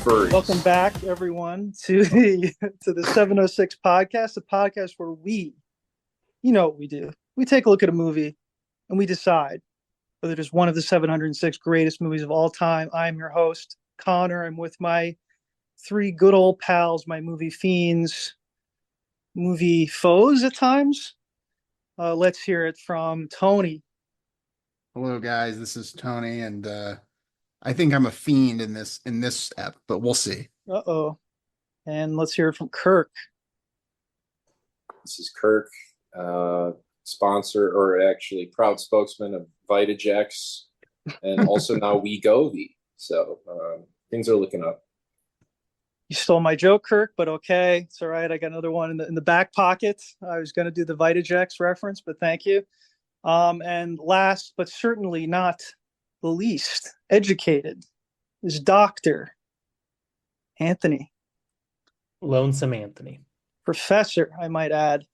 Welcome furries. back, everyone, to the 706 podcast, a podcast where you know what we do. We take a look at a movie and we decide whether it is one of the 706 greatest movies of all time. I'm your host, Connor. I'm with my three good old pals, my movie fiends, movie foes at times. Let's hear it from Tony. Hello, guys. This is Tony, and I think I'm a fiend in this app, but we'll see. Uh-oh. And let's hear it from Kirk. This is Kirk, uh, sponsor or actually proud spokesman of Vitajex, and also now Wegovy. So things are looking up. You stole my joke, Kirk, but okay. It's all right. I got another one in the back pocket. I was going to do the Vitajex reference, but thank you. And last, but certainly not the least, educated is Dr. Anthony. Lonesome Anthony. Professor, I might add.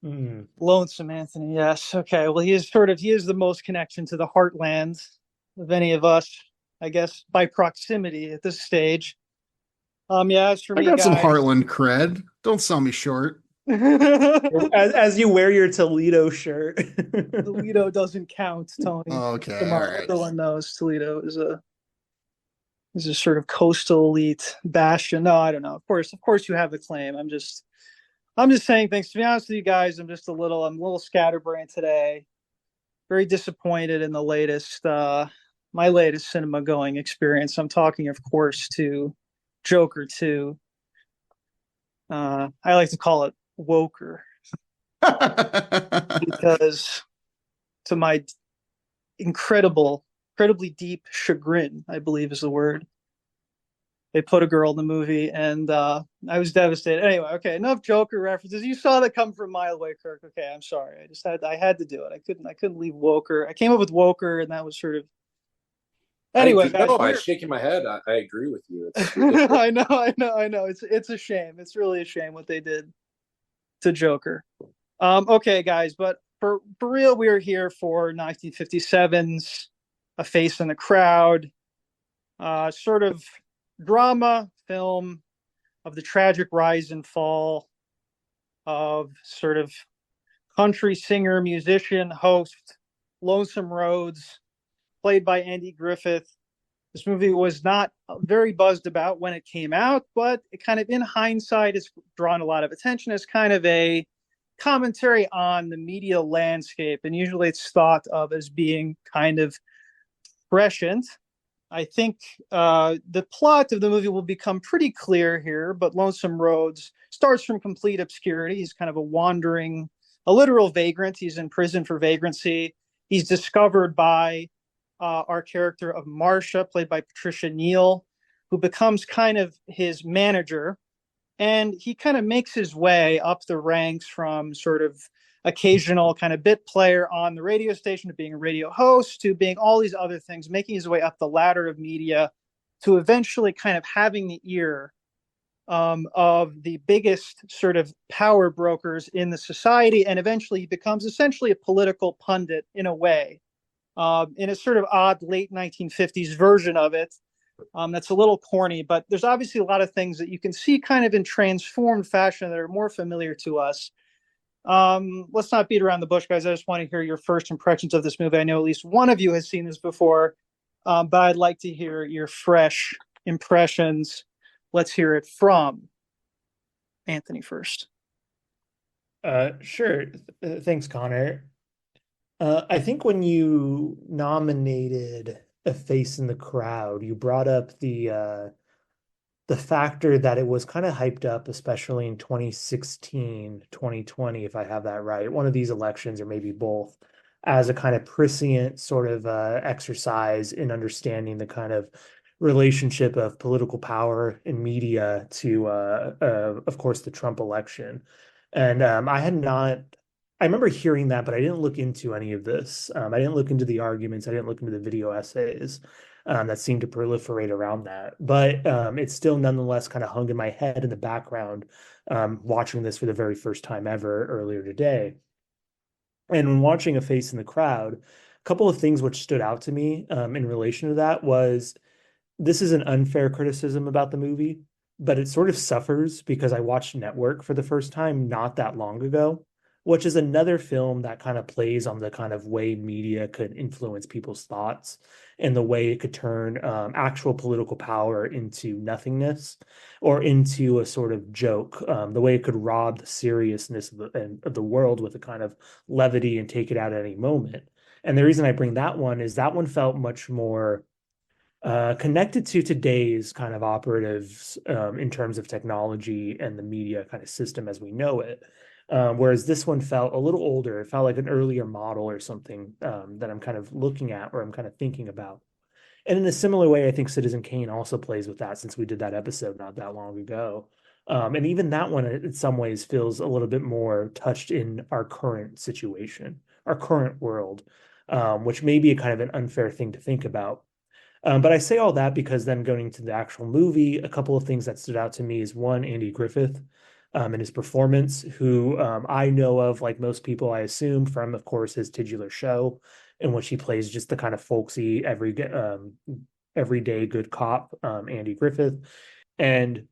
Mm. Lonesome Anthony, yes. Okay. Well, he is the most connection to the heartland of any of us, I guess, by proximity at this stage. Yeah, as for I me, got some guys. Heartland cred. Don't sell me short. As you wear your Toledo shirt. Toledo doesn't count, Tony. Okay, Come all on, right. everyone knows Toledo is a sort of coastal elite bastion. No, I don't know. Of course, you have the claim. I'm just saying things. To be honest with you guys, I'm a little scatterbrained today. Very disappointed in the latest, my latest cinema going experience. I'm talking, of course, to Joker 2. I like to call it Woker because, to my incredibly deep chagrin, I believe is the word, they put a girl in the movie, and I was devastated. Anyway, okay, enough Joker references. You saw that come from a mile away, Kirk. Okay, I'm sorry. I had to do it. I couldn't leave Woker. I came up with Woker, and that was sort of. Anyway, guys, I'm shaking my head. I agree with you. I know. It's a shame. It's really a shame what they did to Joker. Okay, guys, but for real, we are here for 1957's A Face in the Crowd, sort of drama film of the tragic rise and fall of sort of country singer, musician, host, Lonesome Rhodes, played by Andy Griffith. This movie was not very buzzed about when it came out, but it kind of, in hindsight, has drawn a lot of attention as kind of a commentary on the media landscape. And usually it's thought of as being kind of prescient. I think the plot of the movie will become pretty clear here, but Lonesome Rhodes starts from complete obscurity. He's kind of a literal vagrant. He's in prison for vagrancy. He's discovered by our character of Marcia, played by Patricia Neal, who becomes kind of his manager. And he kind of makes his way up the ranks from sort of occasional kind of bit player on the radio station to being a radio host to being all these other things, making his way up the ladder of media to eventually kind of having the ear of the biggest sort of power brokers in the society. And eventually he becomes essentially a political pundit in a way, in a sort of odd late 1950s version of it. That's a little corny, but there's obviously a lot of things that you can see kind of in transformed fashion that are more familiar to us. Let's not beat around the bush, guys. I just want to hear your first impressions of this movie. I know at least one of you has seen this before, but I'd like to hear your fresh impressions. Let's hear it from Anthony first. Sure. Thanks, Connor. I think when you nominated A Face in the Crowd, you brought up the factor that it was kind of hyped up, especially in 2016, 2020, if I have that right, one of these elections or maybe both, as a kind of prescient sort of exercise in understanding the kind of relationship of political power and media to, of course, the Trump election. And I remember hearing that, but I didn't look into any of this. I didn't look into the arguments. I didn't look into the video essays that seemed to proliferate around that. But it still nonetheless kind of hung in my head in the background, watching this for the very first time ever earlier today. And when watching A Face in the Crowd, a couple of things which stood out to me in relation to that was this is an unfair criticism about the movie, but it sort of suffers because I watched Network for the first time not that long ago, which is another film that kind of plays on the kind of way media could influence people's thoughts and the way it could turn actual political power into nothingness or into a sort of joke, the way it could rob the seriousness of the world with a kind of levity and take it out at any moment. And the reason I bring that one is that one felt much more connected to today's kind of operatives in terms of technology and the media kind of system as we know it. Whereas this one felt a little older. It felt like an earlier model or something that I'm kind of looking at or I'm kind of thinking about. And in a similar way, I think Citizen Kane also plays with that since we did that episode not that long ago. And even that one, in some ways, feels a little bit more touched in our current situation, our current world, which may be a kind of an unfair thing to think about. But I say all that because then going to the actual movie, a couple of things that stood out to me is one, Andy Griffith and his performance, who I know of, like most people, I assume, from, of course, his titular show, in which he plays just the kind of folksy, everyday good cop, Andy Griffith. And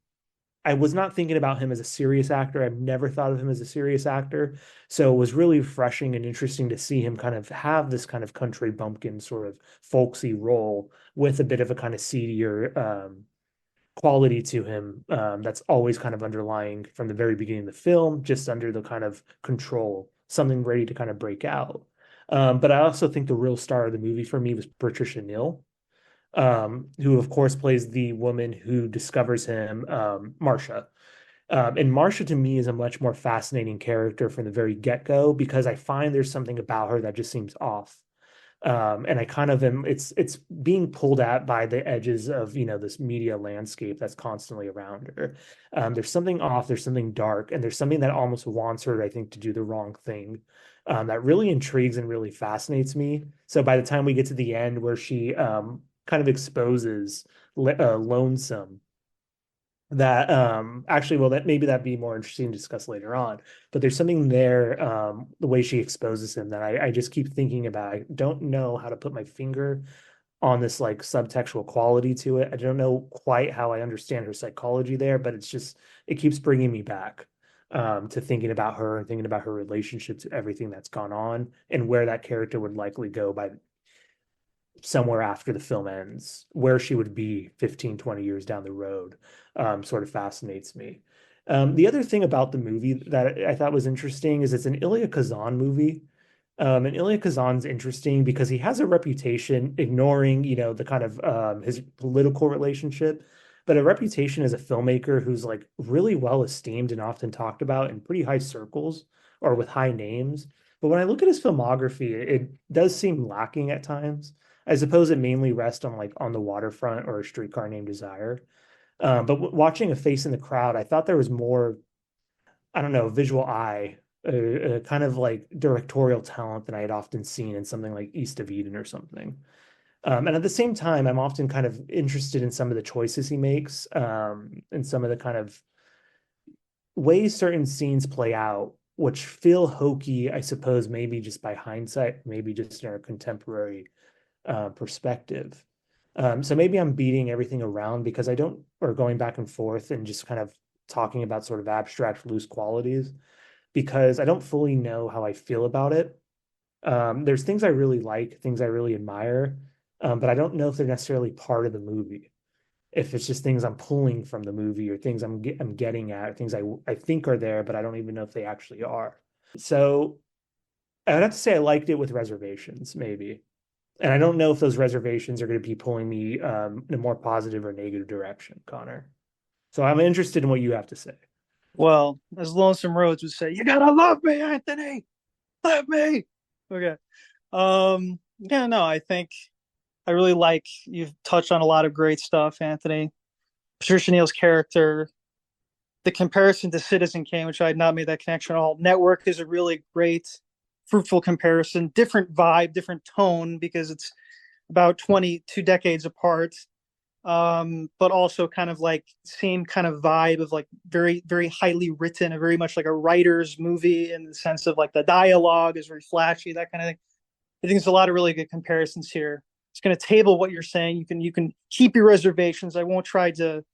I was not thinking about him as a serious actor. I've never thought of him as a serious actor. So it was really refreshing and interesting to see him kind of have this kind of country bumpkin sort of folksy role with a bit of a kind of seedier quality to him that's always kind of underlying from the very beginning of the film, just under the kind of control, something ready to kind of break out. But I also think the real star of the movie for me was Patricia Neal, who of course plays the woman who discovers him, Marcia. And Marcia to me is a much more fascinating character from the very get-go because I find there's something about her that just seems off. And I kind of am it's being pulled at by the edges of this media landscape that's constantly around her. There's something off, there's something dark, and there's something that almost wants her, I think, to do the wrong thing. That really intrigues and really fascinates me. So by the time we get to the end where she kind of exposes Lonesome, that actually, well, that maybe that'd be more interesting to discuss later on, but there's something there, the way she exposes him, that I just keep thinking about. I don't know how to put my finger on this like subtextual quality to it. I don't know quite how I understand her psychology there, but it keeps bringing me back to thinking about her and thinking about her relationship to everything that's gone on and where that character would likely go by somewhere after the film ends, where she would be 15, 20 years down the road, sort of fascinates me. The other thing about the movie that I thought was interesting is it's an Elia Kazan movie. And Elia Kazan's interesting because he has a reputation, ignoring, the kind of his political relationship, but a reputation as a filmmaker who's like really well esteemed and often talked about in pretty high circles or with high names. But when I look at his filmography, it does seem lacking at times. I suppose it mainly rests on like On the Waterfront or A Streetcar Named Desire. But watching A Face in the Crowd, I thought there was more, I don't know, visual eye, kind of like directorial talent than I had often seen in something like East of Eden or something. And at the same time, I'm often kind of interested in some of the choices he makes, and some of the kind of ways certain scenes play out, which feel hokey, I suppose, maybe just by hindsight, maybe just in our contemporary perspective. So maybe I'm beating everything around because I don't, or going back and forth and just kind of talking about sort of abstract, loose qualities because I don't fully know how I feel about it. There's things I really like, things I really admire, but I don't know if they're necessarily part of the movie. If it's just things I'm pulling from the movie or things I'm getting at, things I think are there, but I don't even know if they actually are. So I'd have to say I liked it with reservations, maybe. And I don't know if those reservations are going to be pulling me in a more positive or negative direction, Connor. So I'm interested in what you have to say. Well, as Lonesome Rhodes would say, you gotta love me, Anthony. Love me. Okay. Yeah, no, I think I really like you've touched on a lot of great stuff, Anthony. Patricia Neal's character, the comparison to Citizen Kane, which I had not made that connection at all. Network is a really great, fruitful comparison. Different vibe, different tone, because it's about 22 decades apart. But also kind of like same kind of vibe of like very, very highly written, very much like a writer's movie in the sense of like the dialogue is very flashy, that kind of thing. I think there's a lot of really good comparisons here. just going to table what you're saying. You can keep your reservations. I won't try to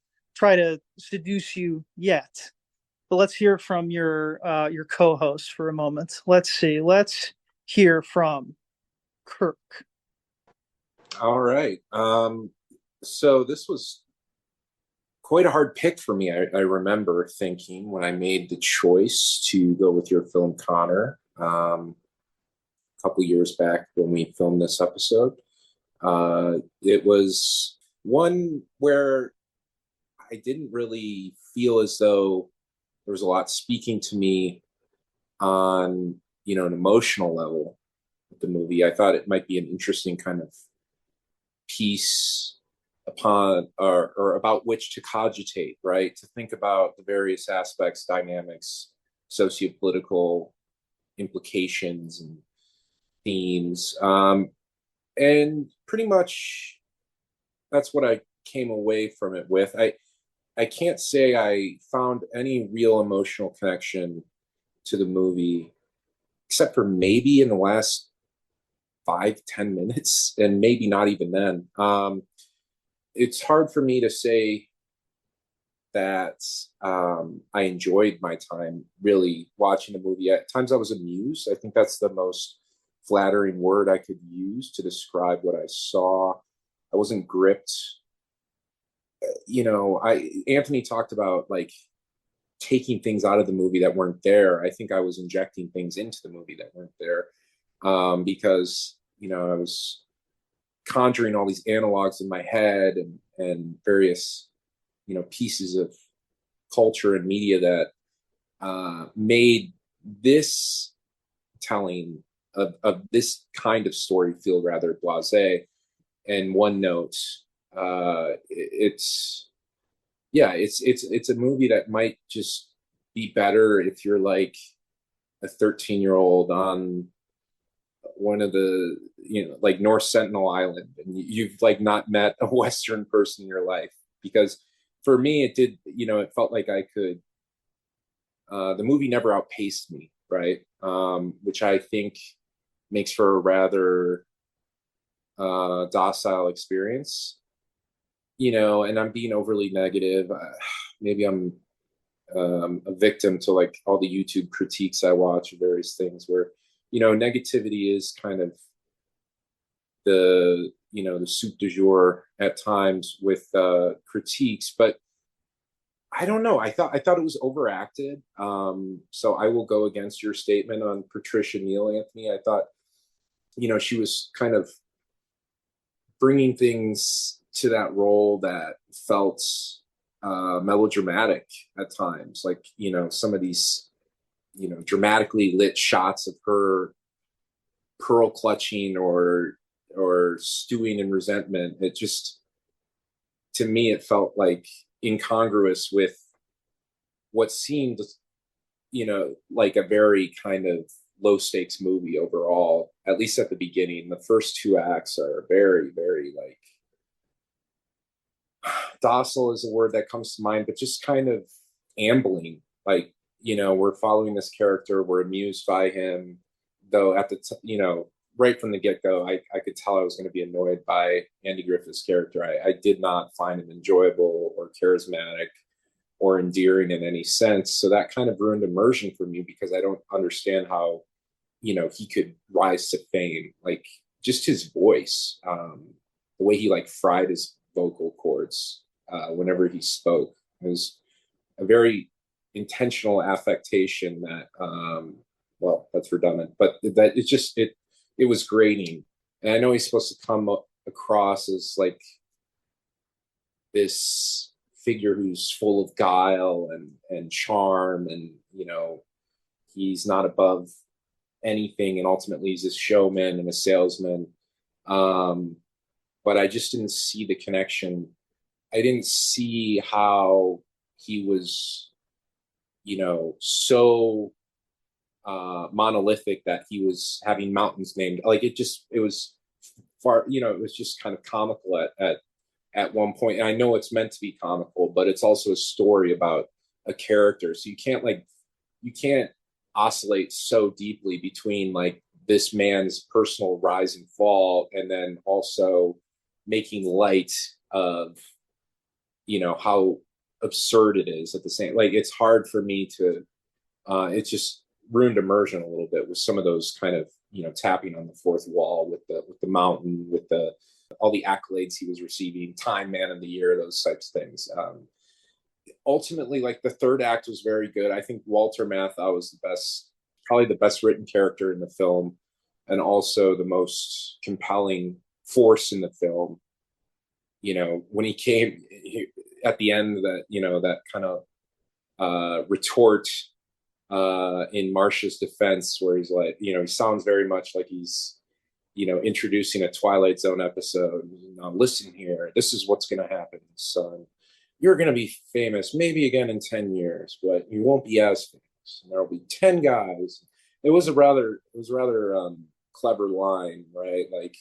seduce you yet. But let's hear from your co-host for a moment. Let's see. Let's hear from Kirk. All right. So this was quite a hard pick for me. I remember thinking when I made the choice to go with your film, Connor, a couple years back when we filmed this episode. It was one where I didn't really feel as though there was a lot speaking to me on, an emotional level with the movie. I thought it might be an interesting kind of piece upon or about which to cogitate, right? To think about the various aspects, dynamics, sociopolitical implications and themes. And pretty much that's what I came away from it with. I can't say I found any real emotional connection to the movie, except for maybe in the last 5-10 minutes, and maybe not even then. It's hard for me to say that I enjoyed my time really watching the movie. At times I was amused. I think that's the most flattering word I could use to describe what I saw. I wasn't gripped. Anthony talked about like taking things out of the movie that weren't there. I think I was injecting things into the movie that weren't there, because I was conjuring all these analogs in my head and various pieces of culture and media that made this telling of this kind of story feel rather blasé and one note. It's a movie that might just be better if you're like a 13-year-old on one of the like North Sentinel Island, and you've like not met a Western person in your life. Because for me it did, it felt like I could, the movie never outpaced me, right? Which I think makes for a rather docile experience. And I'm being overly negative. Maybe I'm a victim to like all the YouTube critiques I watch of various things where, negativity is kind of the soup du jour at times with critiques. But I don't know. I thought it was overacted. So I will go against your statement on Patricia Neal, Anthony. I thought, she was kind of bringing things to that role that felt melodramatic at times. Like, some of these, dramatically lit shots of her pearl clutching or stewing in resentment. It just, to me, it felt like incongruous with what seemed, like a very kind of low stakes movie overall, at least at the beginning. The first two acts are very, very like, docile is a word that comes to mind, but just kind of ambling. Like, we're following this character, we're amused by him, though at the right from the get-go, I could tell I was going to be annoyed by Andy Griffith's character. I did not find him enjoyable or charismatic or endearing in any sense. So that kind of ruined immersion for me, because I don't understand how, he could rise to fame. Like, just his voice, the way he like fried his vocal cords whenever he spoke. It was a very intentional affectation that, well, that's redundant, but that it's just, it was grating. And I know he's supposed to come across as like this figure who's full of guile and charm, and he's not above anything, and ultimately he's a showman and a salesman. But I just didn't see the connection. I didn't see how he was, so monolithic that he was having mountains named. Like, it was far, it was just kind of comical at one point. And I know it's meant to be comical, but it's also a story about a character. So you can't oscillate so deeply between like this man's personal rise and fall, and then also making light of, how absurd it is at the same. Like, it's hard for me to. It just ruined immersion a little bit with some of those kind of, tapping on the fourth wall with the mountain, with the all the accolades he was receiving, Time Man of the Year, those types of things. Ultimately, like, the third act was very good. I think Walter Matthau was probably the best written character in the film, and also the most compelling force in the film. When he came at the end, that kind of retort in Marcia's defense, where he's like, he sounds very much like he's, introducing a Twilight Zone episode. Now, listen here, this is what's going to happen, son. You're going to be famous maybe again in 10 years, but you won't be as famous. And there'll be 10 guys. It was a rather clever line, right? Like,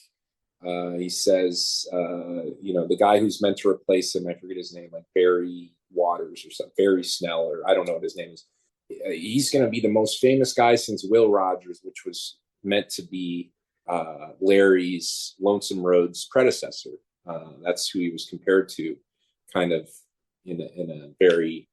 he says, the guy who's meant to replace him, I forget his name, like Barry Waters or something, Barry Snell, or I don't know what his name is. He's going to be the most famous guy since Will Rogers, which was meant to be Larry's Lonesome Road's predecessor. That's who he was compared to, kind of in a very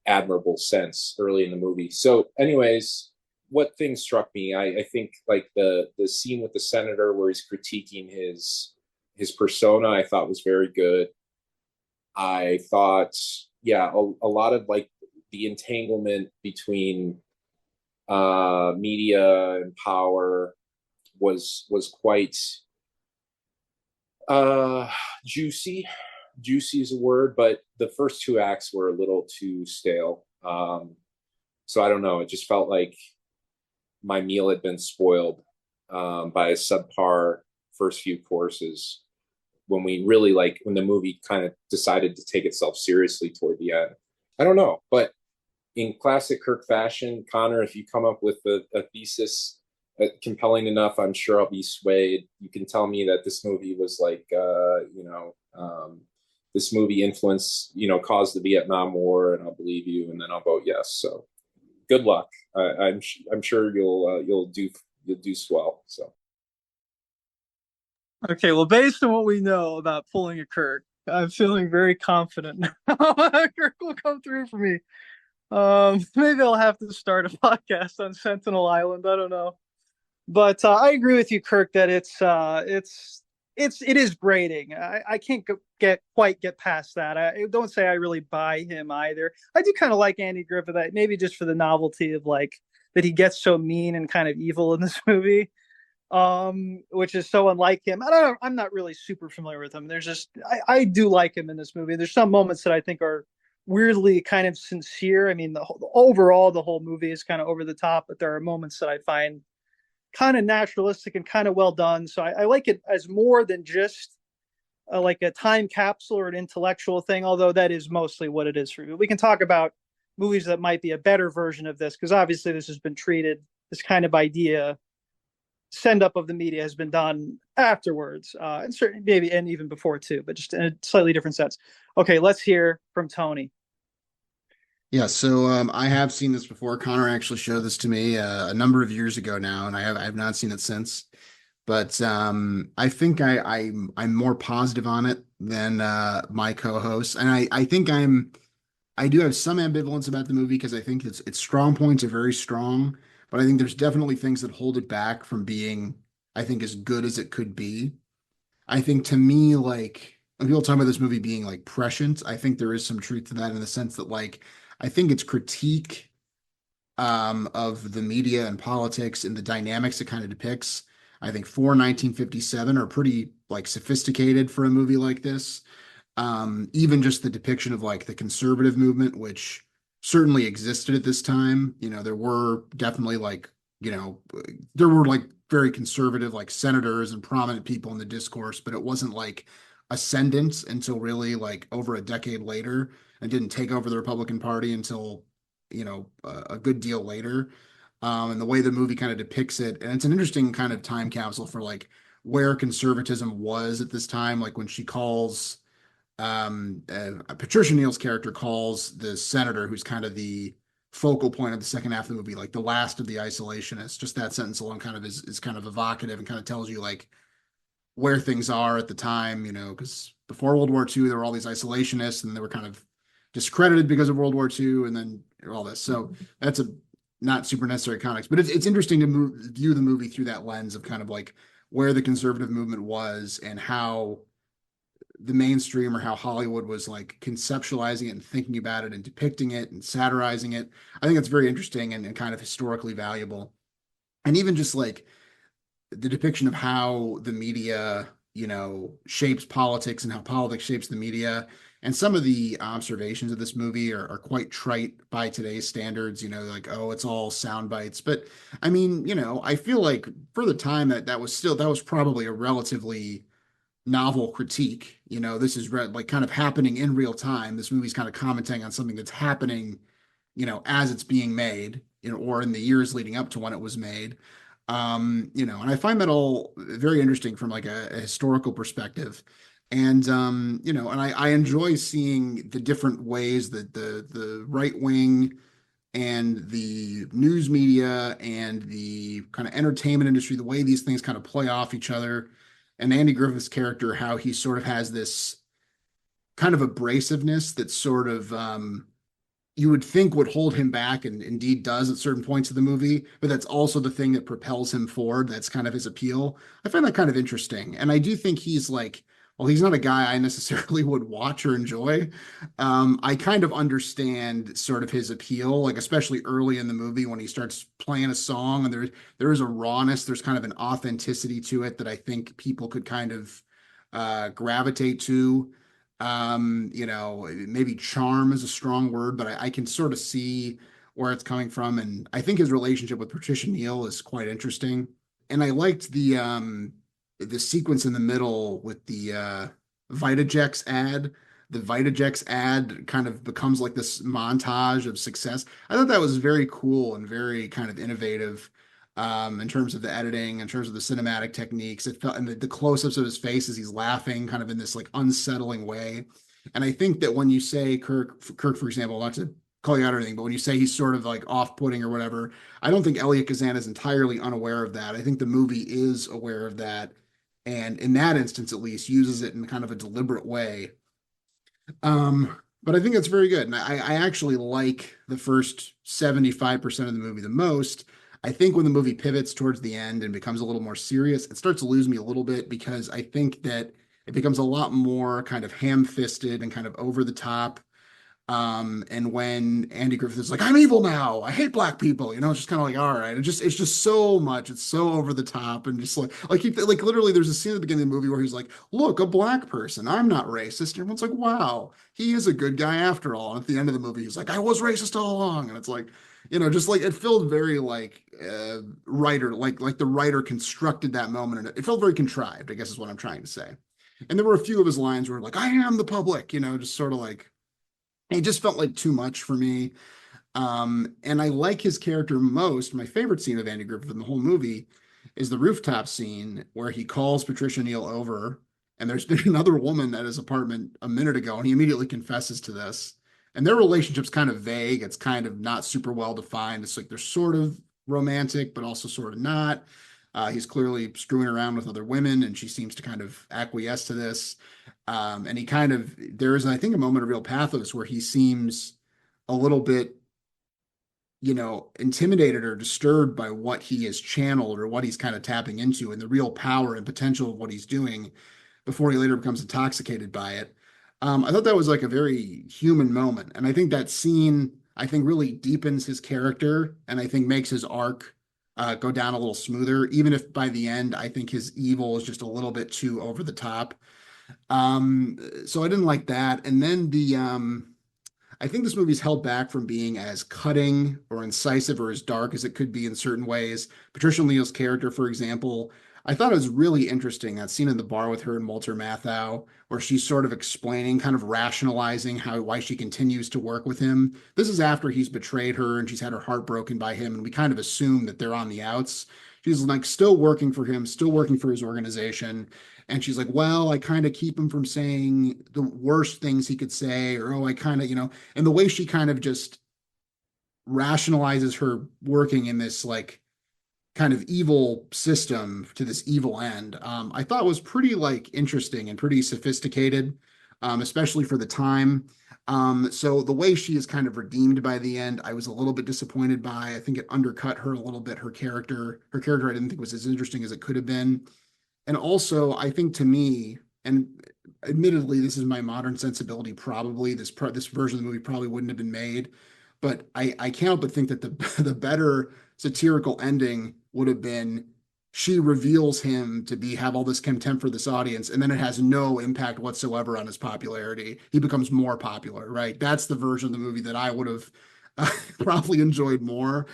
admirable sense early in the movie. So, anyways, what thing struck me? I think, like, the scene with the senator where he's critiquing his persona, I thought was very good. I thought, yeah, a lot of, like, the entanglement between media and power was quite juicy. Juicy is a word, but the first two acts were a little too stale. So I don't know. It just felt like my meal had been spoiled by a subpar first few courses, when when the movie kind of decided to take itself seriously toward the end. I don't know, but in classic Kirk fashion, Connor, if you come up with a thesis compelling enough, I'm sure I'll be swayed. You can tell me that this movie was like, this movie influenced, caused the Vietnam War, and I'll believe you, and then I'll vote yes. So good luck. I'm sure you'll do swell. So. Okay, well, based on what we know about pulling a Kirk, I'm feeling very confident Kirk will come through for me. Maybe I'll have to start a podcast on Sentinel Island. I don't know, but I agree with you, Kirk, that it is grating. I can't quite get past that. I don't say I really buy him either. I do kind of like Andy Griffith, maybe just for the novelty of, like, that he gets so mean and kind of evil in this movie, which is so unlike him. I'm not really super familiar with him. I do like him in this movie. There's some moments that I think are weirdly kind of sincere. I mean, overall, the whole movie is kind of over the top, but there are moments that I find kind of naturalistic and kind of well done. So I like it as more than just like a time capsule or an intellectual thing, although that is mostly what it is for me. We can talk about movies that might be a better version of this, because obviously this has been treated, this kind of idea, send up of the media has been done afterwards, and certainly maybe, and even before too, but just in a slightly different sense. Okay, let's hear from Tony. Yeah, so I have seen this before. Connor actually showed this to me a number of years ago now, and I have not seen it since. But I think I'm more positive on it than my co-host, and I think I do have some ambivalence about the movie, because I think its strong points are very strong, but I think there's definitely things that hold it back from being, I think, as good as it could be. I think, to me, like, when people talk about this movie being like prescient, I think there is some truth to that, in the sense that, like, I think its critique of the media and politics and the dynamics it kind of depicts, I think, for 1957 are pretty, like, sophisticated for a movie like this. Even just the depiction of, like, the conservative movement, which certainly existed at this time. There were definitely, like, there were, like, very conservative, like, senators and prominent people in the discourse, but it wasn't, like, ascendant until really, like, over a decade later, and didn't take over the Republican Party until, a good deal later. And the way the movie kind of depicts it, and it's an interesting kind of time capsule for, like, where conservatism was at this time. Like, when she calls, Patricia Neal's character calls the senator, who's kind of the focal point of the second half of the movie, like the last of the isolationists. Just that sentence alone kind of is kind of evocative and kind of tells you like where things are at the time, because before World War II, there were all these isolationists and they were kind of discredited because of World War II and then all this. So that's a not super necessary context, but it's interesting to view the movie through that lens of kind of like where the conservative movement was and how the mainstream or how Hollywood was like conceptualizing it and thinking about it and depicting it and satirizing it. I think it's very interesting and kind of historically valuable. And even just like the depiction of how the media, shapes politics and how politics shapes the media. And some of the observations of this movie are quite trite by today's standards, like, oh, it's all sound bites. But I mean, I feel like for the time that was probably a relatively novel critique. This is like kind of happening in real time. This movie's kind of commenting on something that's happening, as it's being made, or in the years leading up to when it was made. And I find that all very interesting from like a historical perspective. And I enjoy seeing the different ways that the right wing and the news media and the kind of entertainment industry, the way these things kind of play off each other. And Andy Griffith's character, how he sort of has this kind of abrasiveness that sort of you would think would hold him back and indeed does at certain points of the movie, but that's also the thing that propels him forward. That's kind of his appeal. I find that kind of interesting. And I do think he's like, well, he's not a guy I necessarily would watch or enjoy. I kind of understand sort of his appeal, like especially early in the movie when he starts playing a song and there is a rawness, there's kind of an authenticity to it that I think people could kind of gravitate to. Maybe charm is a strong word, but I can sort of see where it's coming from. And I think his relationship with Patricia Neal is quite interesting. And I liked the sequence in the middle with the Vitajex ad. The Vitajex ad kind of becomes like this montage of success. I thought that was very cool and very kind of innovative in terms of the editing, in terms of the cinematic techniques. It felt, and the close-ups of his face as he's laughing, kind of in this like unsettling way. And I think that when you say Kirk, for example, not to call you out or anything, but when you say he's sort of like off-putting or whatever, I don't think Elia Kazan is entirely unaware of that. I think the movie is aware of that, and in that instance, at least, uses it in kind of a deliberate way. But I think it's very good. And I actually like the first 75% of the movie the most. I think when the movie pivots towards the end and becomes a little more serious, it starts to lose me a little bit because I think that it becomes a lot more kind of ham-fisted and kind of over the top. And when Andy Griffith is like, I'm evil now, I hate black people, it's just kind of like, all right, it's just so much, it's so over the top, and just like literally there's a scene at the beginning of the movie where he's like, look, a black person, I'm not racist. And everyone's like, wow, he is a good guy after all. And at the end of the movie, he's like, I was racist all along. And it's like, just like it felt very like writer, like the writer constructed that moment, and it felt very contrived, I guess is what I'm trying to say. And there were a few of his lines where like, I am the public, just sort of like it just felt like too much for me. And I like his character most. My favorite scene of Andy Griffith in the whole movie is the rooftop scene where he calls Patricia Neal over, and there's been another woman at his apartment a minute ago, and he immediately confesses to this. And their relationship's kind of vague. It's kind of not super well defined. It's like they're sort of romantic, but also sort of not. He's clearly screwing around with other women, and she seems to kind of acquiesce to this. And there is, I think, a moment of real pathos where he seems a little bit, intimidated or disturbed by what he has channeled or what he's kind of tapping into and the real power and potential of what he's doing before he later becomes intoxicated by it. I thought that was like a very human moment. And I think that scene, really deepens his character and I think makes his arc go down a little smoother, even if by the end, I think his evil is just a little bit too over the top. So I didn't like that. And then I think this movie's held back from being as cutting or incisive or as dark as it could be in certain ways. Patricia Neal's character, for example, I thought it was really interesting. That scene in the bar with her and Walter Matthau, where she's sort of explaining, kind of rationalizing why she continues to work with him. This is after he's betrayed her and she's had her heart broken by him, and we kind of assume that they're on the outs. She's like still working for him, still working for his organization. And she's like, well, I kind of keep him from saying the worst things he could say, or oh, I kind of, and the way she kind of just rationalizes her working in this like kind of evil system to this evil end, I thought was pretty like interesting and pretty sophisticated, especially for the time. So the way she is kind of redeemed by the end, I was a little bit disappointed by. I think it undercut her a little bit, her character. Her character I didn't think was as interesting as it could have been. And also, I think to me, and admittedly, this is my modern sensibility, probably this version of the movie probably wouldn't have been made, but I can't help but think that the the better satirical ending would have been she reveals him to be have all this contempt for this audience, and then it has no impact whatsoever on his popularity. He becomes more popular, right? That's the version of the movie that I would have probably enjoyed more.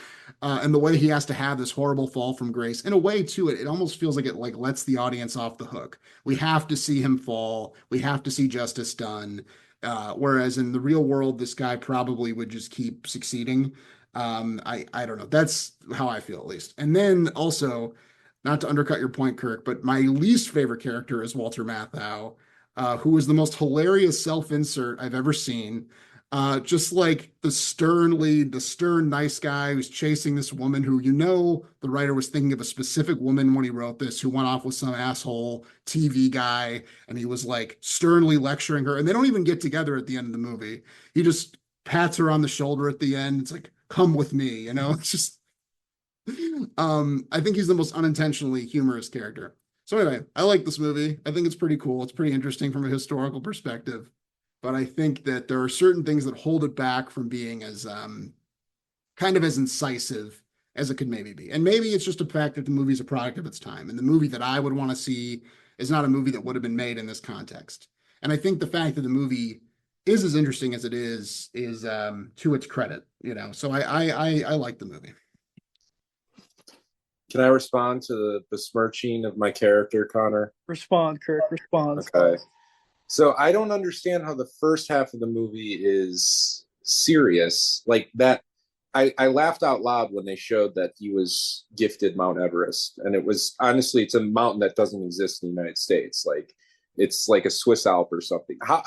And the way he has to have this horrible fall from grace, in a way, too, it almost feels like it like lets the audience off the hook. We have to see him fall. We have to see justice done. Whereas in the real world, this guy probably would just keep succeeding. I don't know. That's how I feel, at least. And then also, not to undercut your point, Kirk, but my least favorite character is Walter Matthau, who is the most hilarious self-insert I've ever seen. Just like the stern nice guy who's chasing this woman who, the writer was thinking of a specific woman when he wrote this, who went off with some asshole TV guy, and he was like sternly lecturing her, and they don't even get together at the end of the movie. He just pats her on the shoulder at the end. It's like, come with me, It's just, I think he's the most unintentionally humorous character. So anyway, I like this movie. I think it's pretty cool. It's pretty interesting from a historical perspective. But I think that there are certain things that hold it back from being as kind of as incisive as it could maybe be. And maybe it's just a fact that the movie's a product of its time. And the movie that I would want to see is not a movie that would have been made in this context. And I think the fact that the movie is as interesting as it is to its credit, So I like the movie. Can I respond to the besmirching of my character, Connor? Respond, Kirk. Respond. Okay. So I don't understand how the first half of the movie is serious. Like that, I laughed out loud when they showed that he was gifted Mount Everest. And it was, honestly, it's a mountain that doesn't exist in the United States. Like, it's like a Swiss Alp or something. How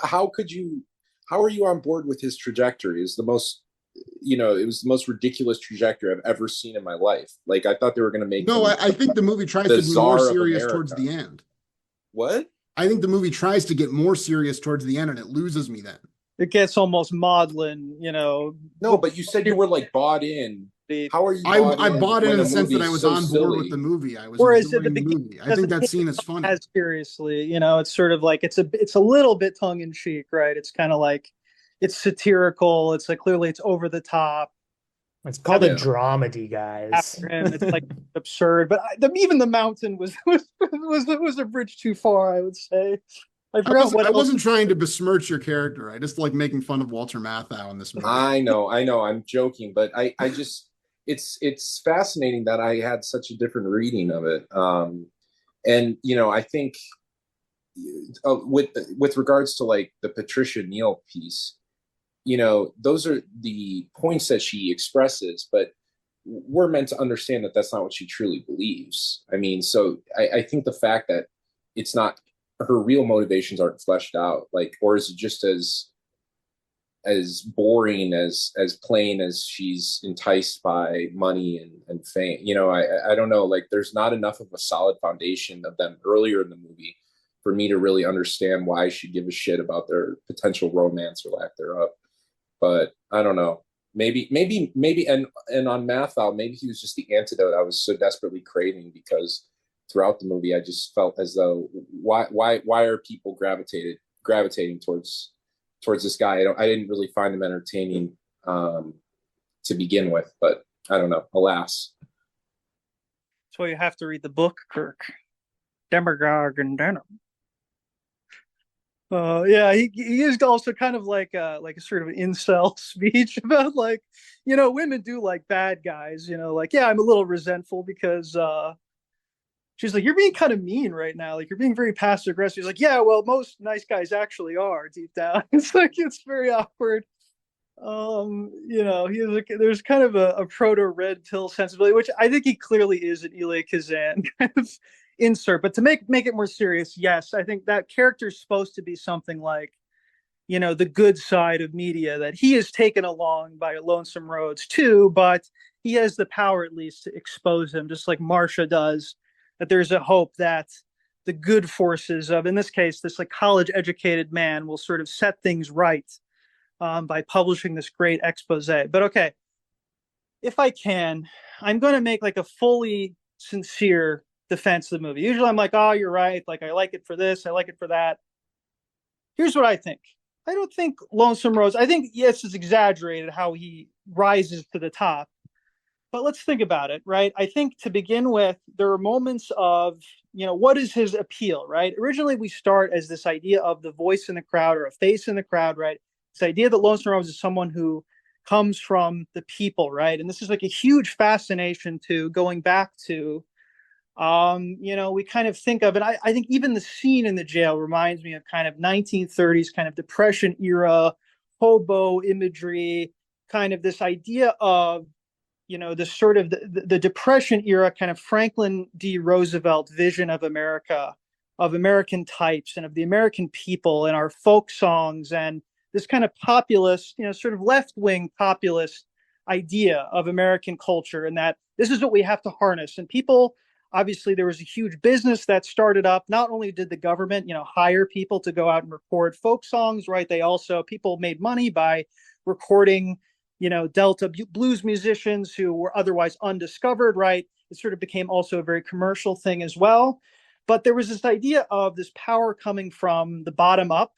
are you on board with his trajectory? It was the most ridiculous trajectory I've ever seen in my life. Like, I thought they were going to make No, I think the movie tries to be more serious towards the end. What? I think the movie tries to get more serious towards the end, and it loses me then. It gets almost maudlin, No, but you said you were like bought in. How are you? I bought in the sense that I was on board with the movie. I was enjoying the movie. I think that scene is funny. As seriously, it's sort of like it's a little bit tongue in cheek, right? It's kind of like it's satirical. It's like clearly it's over the top. It's called a dramedy, guys. After him, it's like absurd. But even the mountain was a bridge too far, I would say. I wasn't trying to besmirch your character. I just like making fun of Walter Matthau in this movie. I know. I'm joking, but I just it's fascinating that I had such a different reading of it. And I think with regards to like the Patricia Neal piece, those are the points that she expresses, but we're meant to understand that that's not what she truly believes. I mean, so I think the fact that it's not her real motivations aren't fleshed out, like, or is it just as boring as plain as she's enticed by money and fame? I don't know. Like, there's not enough of a solid foundation of them earlier in the movie for me to really understand why I should give a shit about their potential romance or lack thereof. But I don't know. Maybe, and on Mathau, maybe he was just the antidote I was so desperately craving, because throughout the movie, I just felt as though why are people gravitating towards this guy? I didn't really find him entertaining to begin with, but I don't know. Alas, that's why you have to read the book, Kirk. Demagogue and Denim. Yeah, he used also kind of like a sort of an incel speech about like, women do like bad guys, like, yeah, I'm a little resentful because she's like, you're being kind of mean right now, like you're being very passive aggressive. He's like, yeah, well, most nice guys actually are deep down. It's like, it's very awkward. He's like, there's kind of a proto red pill sensibility, which I think he clearly is an Elia Kazan kind of insert. But to make it more serious, yes, I think that character is supposed to be something like, the good side of media, that he is taken along by Lonesome Rhodes too, but he has the power at least to expose him, just like Marcia does, that there's a hope that the good forces of, in this case, this like college educated man will sort of set things right by publishing this great expose. But okay, if I can, I'm going to make like a fully sincere defense of the movie. Usually I'm like, oh, you're right. Like, I like it for this, I like it for that. Here's what I think. I don't think Lonesome Rose, I think, yes, it's exaggerated how he rises to the top. But let's think about it, right? I think to begin with, there are moments of, what is his appeal, right? Originally, we start as this idea of the voice in the crowd or a face in the crowd, right? This idea that Lonesome Rose is someone who comes from the people, right? And this is like a huge fascination to going back to, we kind of think of, and I think even the scene in the jail reminds me of kind of 1930s kind of Depression era hobo imagery, kind of this idea of this sort of the Depression era kind of Franklin D. Roosevelt vision of America, of American types and of the American people and our folk songs, and this kind of populist, sort of left-wing populist idea of American culture, and that this is what we have to harness. And people, obviously, there was a huge business that started up. Not only did the government, hire people to go out and record folk songs, right? People made money by recording Delta blues musicians who were otherwise undiscovered, right? It sort of became also a very commercial thing as well. But there was this idea of this power coming from the bottom up,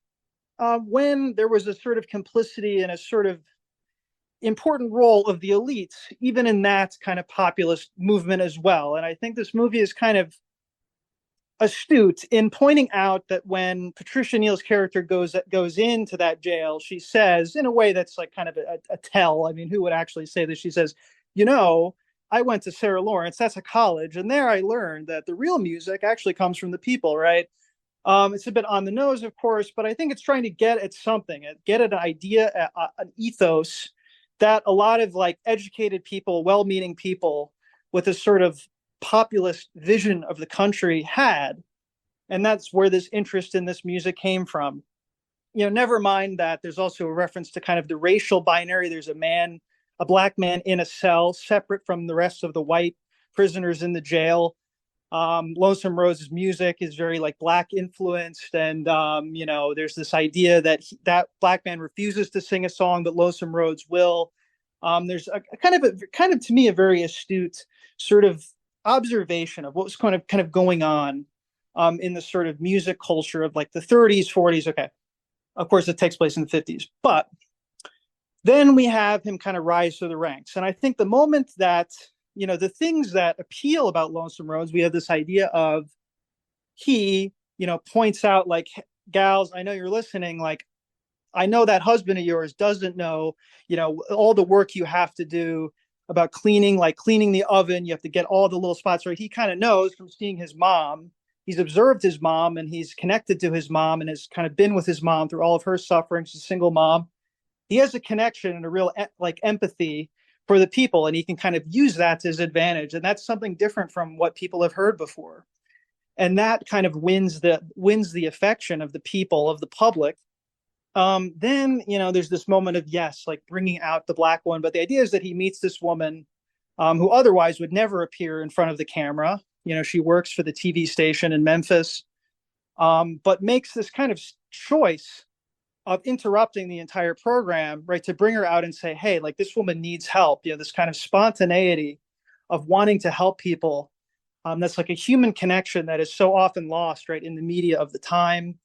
when there was a sort of complicity and a sort of important role of the elites, even in that kind of populist movement as well. And I think this movie is kind of astute in pointing out that when Patricia Neal's character goes into that jail, she says, in a way that's like kind of a tell. I mean, who would actually say this? She says, I went to Sarah Lawrence, that's a college, and there I learned that the real music actually comes from the people, right? It's a bit on the nose, of course, but I think it's trying to get at something, get at an idea, an ethos that a lot of like educated people, well-meaning people with a sort of populist vision of the country had. And that's where this interest in this music came from. Never mind that there's also a reference to kind of the racial binary. There's a black man in a cell separate from the rest of the white prisoners in the jail. Lonesome Rose's music is very like black influenced, and there's this idea that that black man refuses to sing a song, but Lonesome Rose will. There's a kind of to me a very astute sort of observation of what was kind of going on in the sort of music culture of like the 30s, 40s. Okay, of course it takes place in the 50s, but then we have him kind of rise through the ranks, and I think the moment that the things that appeal about Lonesome Rose, we have this idea of he, points out like, gals, I know you're listening. Like, I know that husband of yours doesn't know, all the work you have to do about cleaning the oven. You have to get all the little spots right. He kind of knows from seeing his mom. He's observed his mom and he's connected to his mom and has kind of been with his mom through all of her suffering. She's a single mom. He has a connection and a real like empathy for the people, and he can kind of use that to his advantage. And that's something different from what people have heard before. And that kind of wins the affection of the people, of the public. Then, there's this moment of, yes, like bringing out the black one. But the idea is that he meets this woman who otherwise would never appear in front of the camera. She works for the TV station in Memphis, but makes this kind of choice of interrupting the entire program, right, to bring her out and say, hey, like this woman needs help. This kind of spontaneity of wanting to help people. That's like a human connection that is so often lost, right, in the media of the time.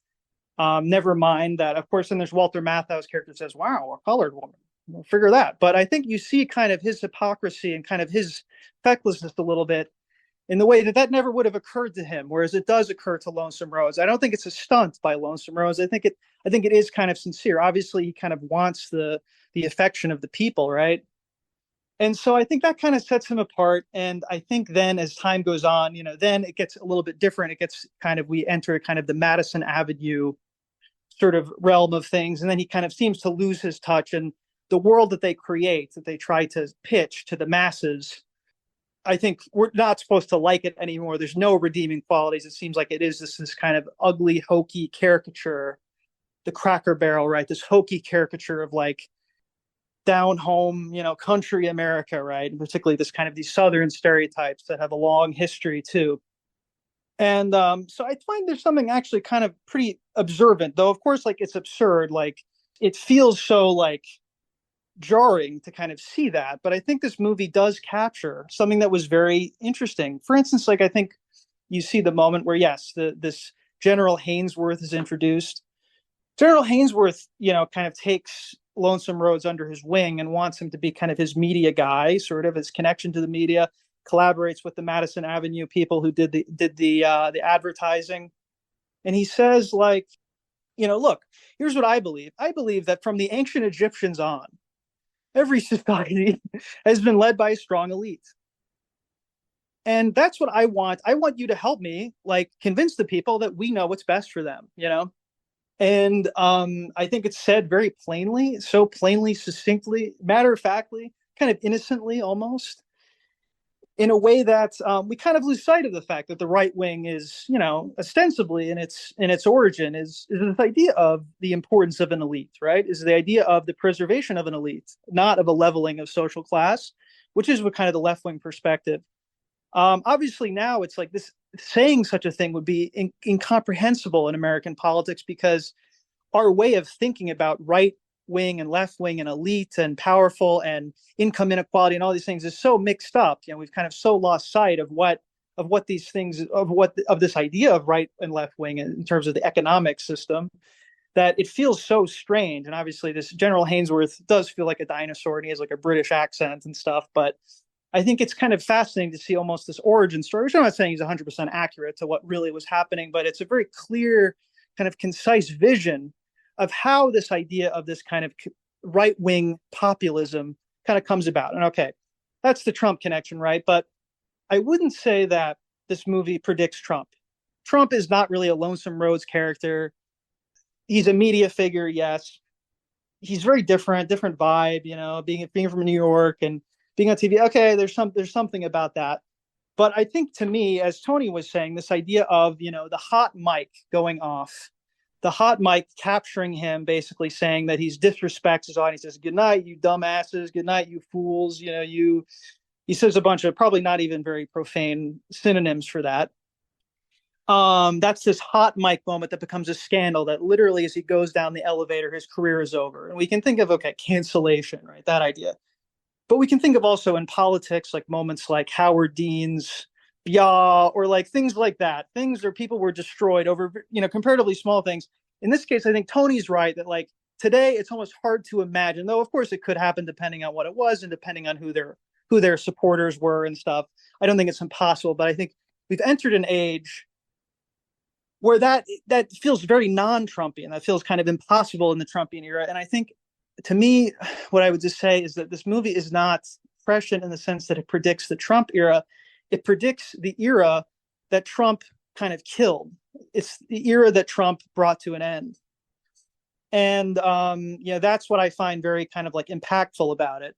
Never mind that, of course, then there's Walter Matthau's character says, wow, a colored woman. We'll figure that. But I think you see kind of his hypocrisy and kind of his fecklessness a little bit in the way that never would have occurred to him, whereas it does occur to Lonesome Rose. I don't think it's a stunt by Lonesome Rose. I think it is kind of sincere. Obviously, he kind of wants the affection of the people, right? And so I think that kind of sets him apart. And I think then as time goes on, then it gets a little bit different. It gets we enter kind of the Madison Avenue sort of realm of things. And then he kind of seems to lose his touch, and the world that they create, that they try to pitch to the masses, I think we're not supposed to like it anymore. There's no redeeming qualities. It seems like it is this kind of ugly, hokey caricature the Cracker Barrel, right? This hokey caricature of like down home, country America, right? And particularly this kind of these Southern stereotypes that have a long history too. And so I find there's something actually kind of pretty observant, though, of course, like it's absurd. Like it feels so like jarring to kind of see that. But I think this movie does capture something that was very interesting. For instance, like I think you see the moment where, yes, this General Hainsworth is introduced. General Hainsworth, kind of takes Lonesome Rhodes under his wing and wants him to be kind of his media guy, sort of his connection to the media, collaborates with the Madison Avenue people who did the advertising. And he says, like, look, here's what I believe. I believe that from the ancient Egyptians on, every society has been led by a strong elite. And that's what I want. I want you to help me, like, convince the people that we know what's best for them, And I think it's said very plainly, so plainly, succinctly, matter of factly, kind of innocently almost, in a way that we kind of lose sight of the fact that the right wing is, ostensibly in its origin is this idea of the importance of an elite, right? Is the idea of the preservation of an elite, not of a leveling of social class, which is what kind of the left wing perspective. Obviously, now it's like this saying such a thing would be incomprehensible in American politics because our way of thinking about right wing and left wing and elite and powerful and income inequality and all these things is so mixed up. We've kind of so lost sight of what these things of this idea of right and left wing in terms of the economic system that it feels so strange. And obviously, this General Hainsworth does feel like a dinosaur and he has like a British accent and stuff, but I think it's kind of fascinating to see almost this origin story, which I'm not saying is 100% accurate to what really was happening, but it's a very clear, kind of concise vision of how this idea of this kind of right-wing populism kind of comes about. And okay, that's the Trump connection, right? But I wouldn't say that this movie predicts Trump. Trump is not really a Lonesome Rhodes character. He's a media figure, yes. He's very different vibe, being from New York and being on TV. Okay, there's something about that. But I think to me, as Tony was saying, this idea of, the hot mic going off, the hot mic capturing him, basically saying that he's disrespects his audience. He says, "Good night, you dumbasses. Good night, you fools." He says a bunch of probably not even very profane synonyms for that. That's this hot mic moment that becomes a scandal that literally, as he goes down the elevator, his career is over. And we can think of, okay, cancellation, right? That idea. But we can think of also in politics, like moments like Howard Dean's yeah, or like things like that, things where people were destroyed over, comparatively small things. In this case, I think Tony's right that like today it's almost hard to imagine, though of course it could happen depending on what it was and depending on who their supporters were and stuff. I don't think it's impossible, but I think we've entered an age where that feels very non-Trumpian. That feels kind of impossible in the Trumpian era. And I think, to me, what I would just say is that this movie is not prescient in the sense that it predicts the Trump era. It predicts the era that Trump kind of killed. It's the era that Trump brought to an end. And, that's what I find very kind of like impactful about it.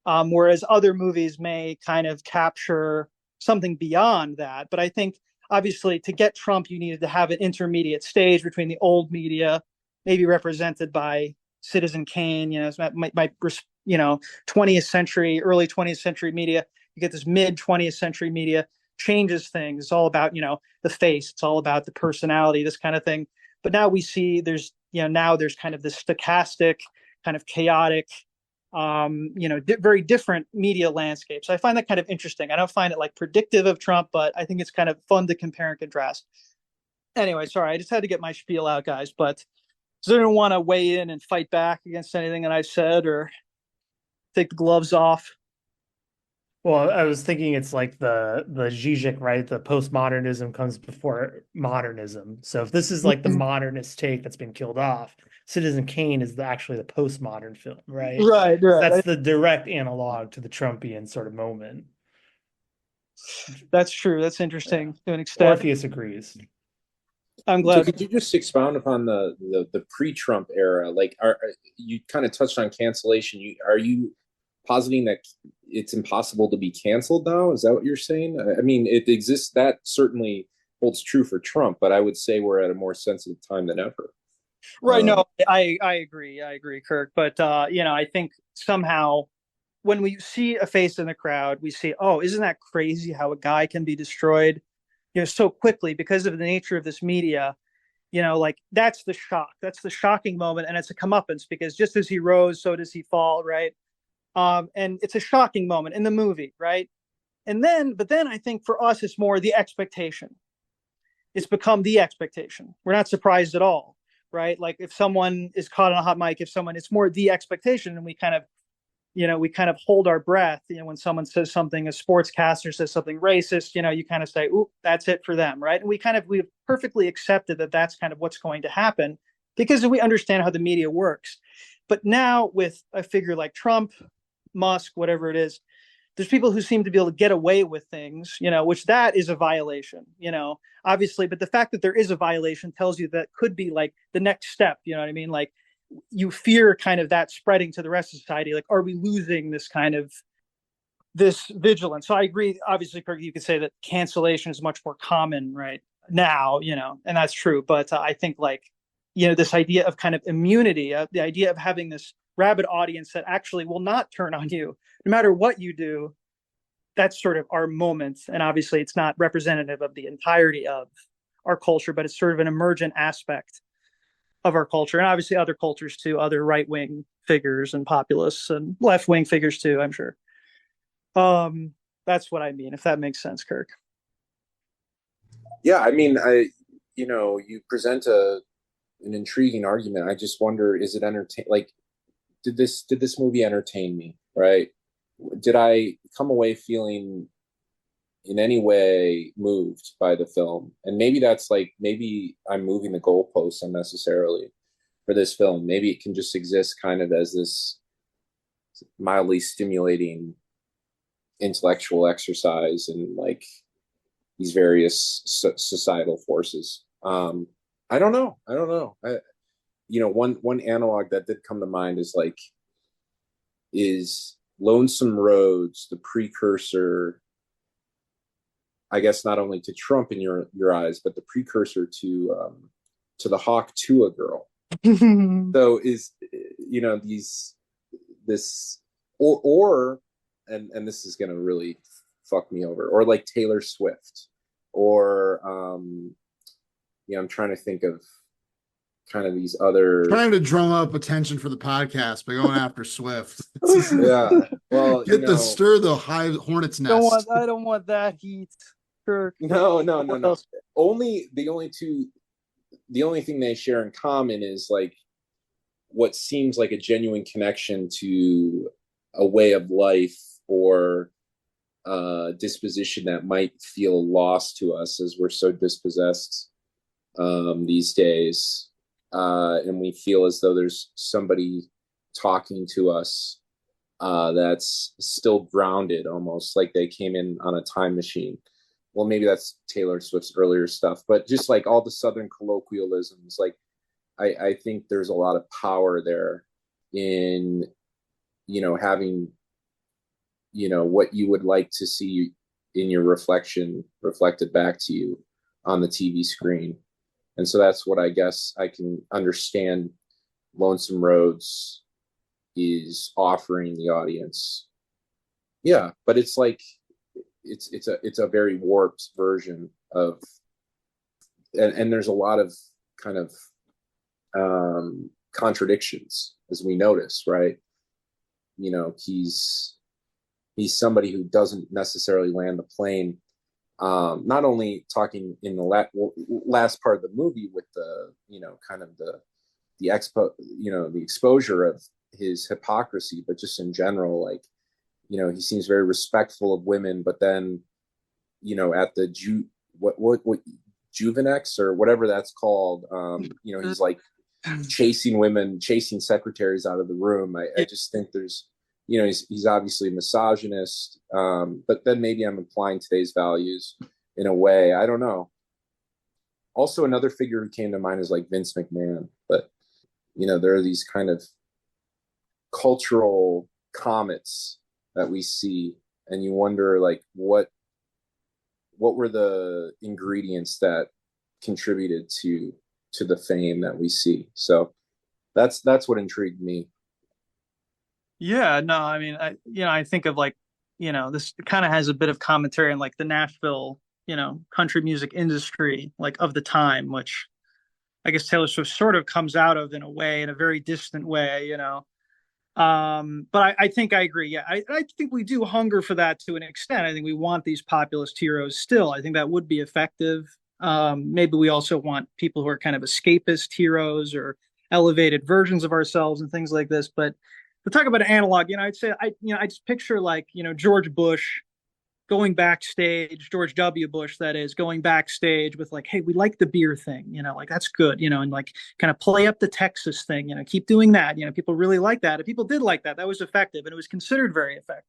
Whereas other movies may kind of capture something beyond that. But I think, obviously, to get Trump, you needed to have an intermediate stage between the old media, maybe represented by Citizen Kane, my 20th century, early 20th century media. You get this mid 20th century media changes things. It's all about, the face. It's all about the personality, this kind of thing. But now we see there's kind of this stochastic, kind of chaotic, very different media landscape. So I find that kind of interesting. I don't find it like predictive of Trump, but I think it's kind of fun to compare and contrast. Anyway, sorry, I just had to get my spiel out, guys. But does anyone want to weigh in and fight back against anything that I've said or take the gloves off? Well, I was thinking it's like the Zizek, right? The postmodernism comes before modernism. So if this is like the modernist take that's been killed off, Citizen Kane is actually the postmodern film, right? Right. That's the direct analog to the Trumpian sort of moment. That's true. That's interesting to an extent. Orpheus agrees. I'm glad. So could you just expound upon the pre-Trump era? Like, you kind of touched on cancellation. Are you positing that it's impossible to be canceled now? Is that what you're saying? I mean, it exists. That certainly holds true for Trump, but I would say we're at a more sensitive time than ever. Right. No, I agree, Kirk. But I think somehow when we see a face in the crowd, we see, oh, isn't that crazy how a guy can be destroyed, so quickly because of the nature of this media. Like that's the shock. That's the shocking moment, and it's a comeuppance because just as he rose, so does he fall, right? And it's a shocking moment in the movie, right? But then I think for us, it's more the expectation. It's become the expectation. We're not surprised at all, right? Like if someone is caught on a hot mic, it's more the expectation, and we kind of hold our breath. When someone says something, a sportscaster says something racist, you kind of say, "Ooh, that's it for them," right? And we've perfectly accepted that that's kind of what's going to happen because we understand how the media works. But now with a figure like Trump, Musk, whatever it is, there's people who seem to be able to get away with things, which that is a violation, obviously. But the fact that there is a violation tells you that could be like the next step. You know what I mean? Like you fear kind of that spreading to the rest of society. Like, are we losing this vigilance? So I agree. Obviously, you could say that cancellation is much more common right now, and that's true. But I think this idea of kind of immunity, the idea of having this rabid audience that actually will not turn on you no matter what you do, that's sort of our moment. And obviously it's not representative of the entirety of our culture, but it's sort of an emergent aspect of our culture, and obviously other cultures too, other right-wing figures and populists and left-wing figures too, I'm sure. That's what I mean, if that makes sense, Kirk. Yeah, I mean, you present an intriguing argument. I just wonder, is it entertain? Like, did this movie entertain me? Right? Did I come away feeling in any way moved by the film? And maybe that's maybe I'm moving the goalposts unnecessarily for this film. Maybe it can just exist kind of as this mildly stimulating intellectual exercise and these various societal forces. I don't know. One analog that did come to mind is Lonesome Roads, the precursor, I guess, not only to Trump in your eyes, but the precursor to the Hawk Tuah girl. So is this or and this is gonna really fuck me over, or like Taylor Swift, or I'm trying to think of kind of these other, trying to drum up attention for the podcast by going after Swift. Yeah, well, stir the hive hornet's nest. I don't want that heat. Sure. No. Only the only thing they share in common is what seems like a genuine connection to a way of life or disposition that might feel lost to us as we're so dispossessed these days. And we feel as though there's somebody talking to us that's still grounded, almost like they came in on a time machine. Well, maybe that's Taylor Swift's earlier stuff, but just all the Southern colloquialisms, I think there's a lot of power there in, having, what you would like to see in your reflection reflected back to you on the TV screen. And so that's what I guess I can understand Lonesome Roads is offering the audience. Yeah, but it's it's a very warped version of, and there's a lot of kind of contradictions, as we notice, right? He's somebody who doesn't necessarily land the plane. Not only talking in the last part of the movie with the kind of the exposure of his hypocrisy, but just in general, he seems very respectful of women, but then at the what Juvenex or whatever that's called, he's chasing women, chasing secretaries out of the room. I just think there's, he's obviously a misogynist, but then maybe I'm applying today's values in a way. I don't know. Also, another figure who came to mind is Vince McMahon, but there are these kind of cultural comets that we see, and you wonder what were the ingredients that contributed to to the fame that we see. So that's what intrigued me. Yeah, no, I mean, I think of like, this kind of has a bit of commentary on like the Nashville, country music industry, like of the time, which I guess Taylor Swift sort of comes out of in a way, in a very distant way. But I think I agree. Yeah, I think we do hunger for that to an extent. I think we want these populist heroes still. I think that would be effective. Maybe we also want people who are kind of escapist heroes or elevated versions of ourselves and things like this. But to talk about an analog, I'd say I just picture like, George Bush going backstage, George W. Bush, that is, going backstage with like, hey, we like the beer thing, like that's good, and like kind of play up the Texas thing, keep doing that. People really like that. And people did like that. That was effective and it was considered very effective,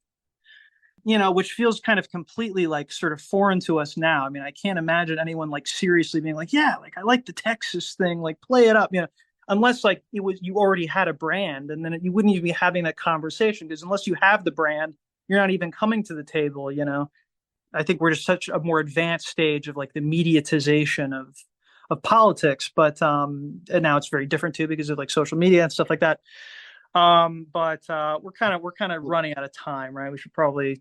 which feels kind of completely like sort of foreign to us now. I mean, I can't imagine anyone like seriously being like, yeah, like I like the Texas thing, like play it up, unless like you already had a brand and then you wouldn't even be having that conversation because unless you have the brand, you're not even coming to the table. I think we're just such a more advanced stage of like the mediatization of politics, but and now it's very different too because of like social media and stuff like that. But we're kind of running out of time, right? We should probably,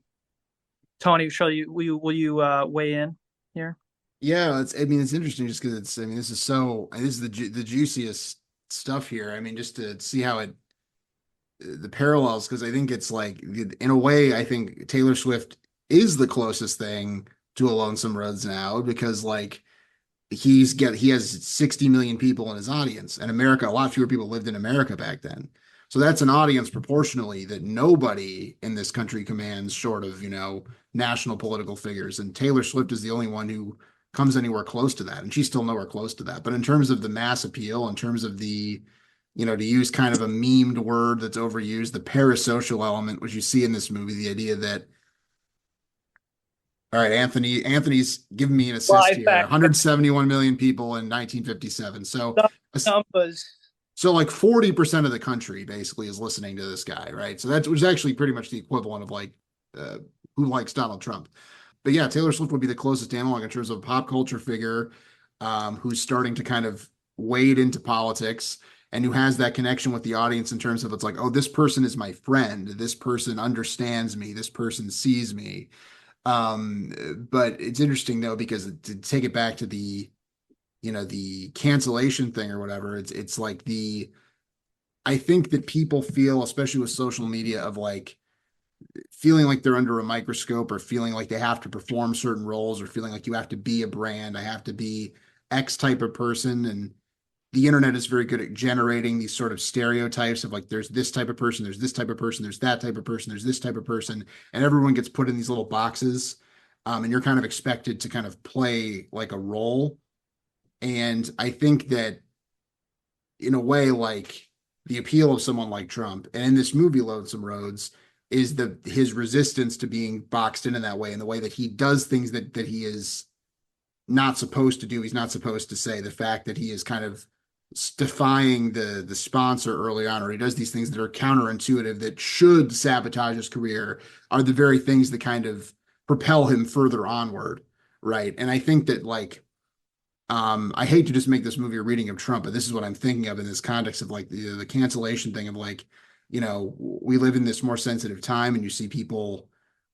Tony, will you weigh in here? Yeah, I mean, it's interesting just because I mean, this is the juiciest stuff here. I mean, just to see how the parallels, because I think it's like, in a way, I think Taylor Swift is the closest thing to a Lonesome Rhodes now, because like he has 60 million people in his audience, and America, a lot fewer people lived in America back then. So that's an audience proportionally that nobody in this country commands, short of, national political figures. And Taylor Swift is the only one who comes anywhere close to that. And she's still nowhere close to that. But in terms of the mass appeal, in terms of to use kind of a memed word that's overused, the parasocial element, which you see in this movie, the idea that, all right, Anthony's giving me an assist Live here. fact 171 million people in 1957. numbers. So like 40% of the country basically is listening to this guy, right? So that was actually pretty much the equivalent of like uh, who likes Donald Trump. But yeah, Taylor Swift would be the closest analog in terms of a pop culture figure, who's starting to kind of wade into politics and who has that connection with the audience in terms of, it's like, oh, this person is my friend. This person understands me. This person sees me. But it's interesting though, because to take it back to the cancellation thing or whatever, it's like I think that people feel, especially with social media, of like feeling like they're under a microscope, or feeling like they have to perform certain roles, or feeling like you have to be a brand. I have to be X type of person. And the internet is very good at generating these sort of stereotypes of like, there's this type of person, there's this type of person, there's that type of person, there's this type of person, and everyone gets put in these little boxes. And you're kind of expected to kind of play like a role. And I think that, in a way, like the appeal of someone like Trump, and in this movie, Lonesome Rhodes, is his resistance to being boxed in that way, and the way that he does things that he is not supposed to do. He's not supposed to say. The fact that he is kind of defying the sponsor early on, or he does these things that are counterintuitive, that should sabotage his career, are the very things that kind of propel him further onward, right? And I think that, like, I hate to just make this movie a reading of Trump, but this is what I'm thinking of in this context of like the cancellation thing of like, we live in this more sensitive time, and you see people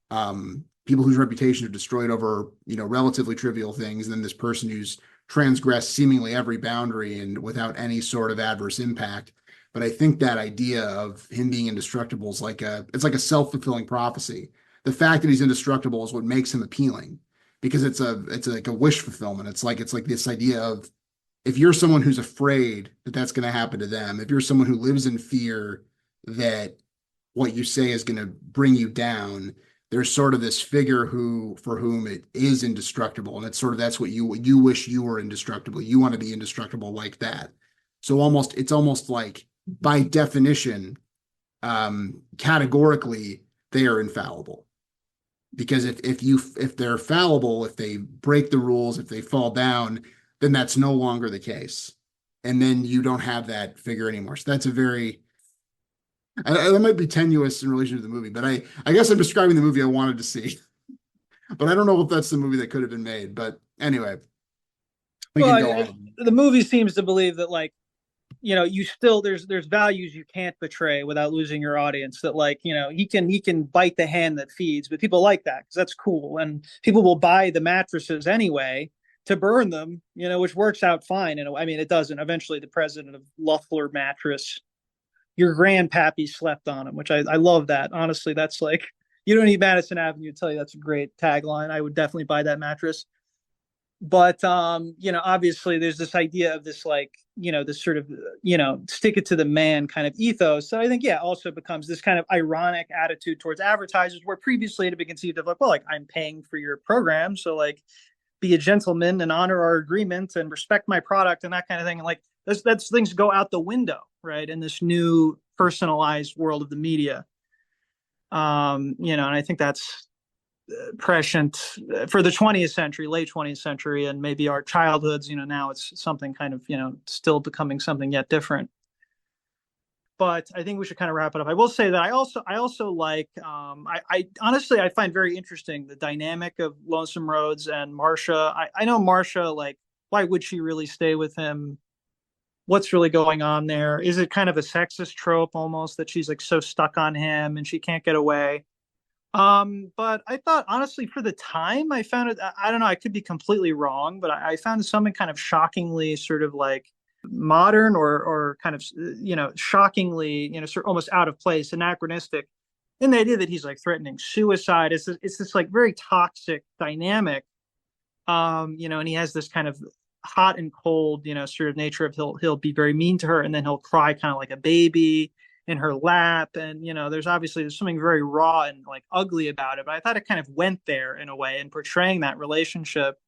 whose reputations are destroyed over, relatively trivial things. And then this person who's transgressed seemingly every boundary and without any sort of adverse impact. But I think that idea of him being indestructible is it's like a self-fulfilling prophecy. The fact that he's indestructible is what makes him appealing, because it's like a wish fulfillment. It's like this idea of, if you're someone who's afraid that that's going to happen to them, if you're someone who lives in fear that what you say is going to bring you down, there's sort of this figure for whom it is indestructible. And it's sort of, that's what you wish you were indestructible. You want to be indestructible like that. So it's almost like, by definition, categorically, they are infallible. Because if they're fallible, if they break the rules, if they fall down, then that's no longer the case. And then you don't have that figure anymore. So that's that might be tenuous in relation to the movie, but I guess I'm describing the movie I wanted to see. But I don't know if that's the movie that could have been made. But anyway, We Well, can go on. the movie seems to believe that like you still there's values you can't betray without losing your audience. That like he can bite the hand that feeds, but people like that because that's cool, and people will buy the mattresses anyway to burn them, which works out fine. And I mean, it doesn't. Eventually, the president of Luffler mattress, your grandpappy slept on him, which I love that. Honestly, that's like you don't need Madison Avenue to tell you that's a great tagline. I would definitely buy that mattress. But obviously there's this idea of this like, this sort of, stick it to the man kind of ethos. So I think, yeah, also becomes this kind of ironic attitude towards advertisers where previously it had been conceived of like, well, like I'm paying for your program. So like be a gentleman and honor our agreement and respect my product and that kind of thing. And like that's things go out the window, right? In this new personalized world of the media. And I think that's prescient for the 20th century, late 20th century, and maybe our childhoods. Now it's something kind of, still becoming something yet different. But I think we should kind of wrap it up. I will say that I also like I honestly I find very interesting the dynamic of Lonesome Rhodes and Marcia. I know Marcia, like, why would she really stay with him? What's really going on there? Is it kind of a sexist trope almost that she's like so stuck on him and she can't get away? But I thought honestly for the time I found it, I don't know, I could be completely wrong, but I found something kind of shockingly sort of like modern or kind of, shockingly, sort of almost out of place, anachronistic in the idea that he's like threatening suicide. It's this like very toxic dynamic. And he has this kind of hot and cold, sort of nature of he'll be very mean to her and then he'll cry kind of like a baby in her lap. And, there's something very raw and like ugly about it. But I thought it kind of went there in a way in portraying that relationship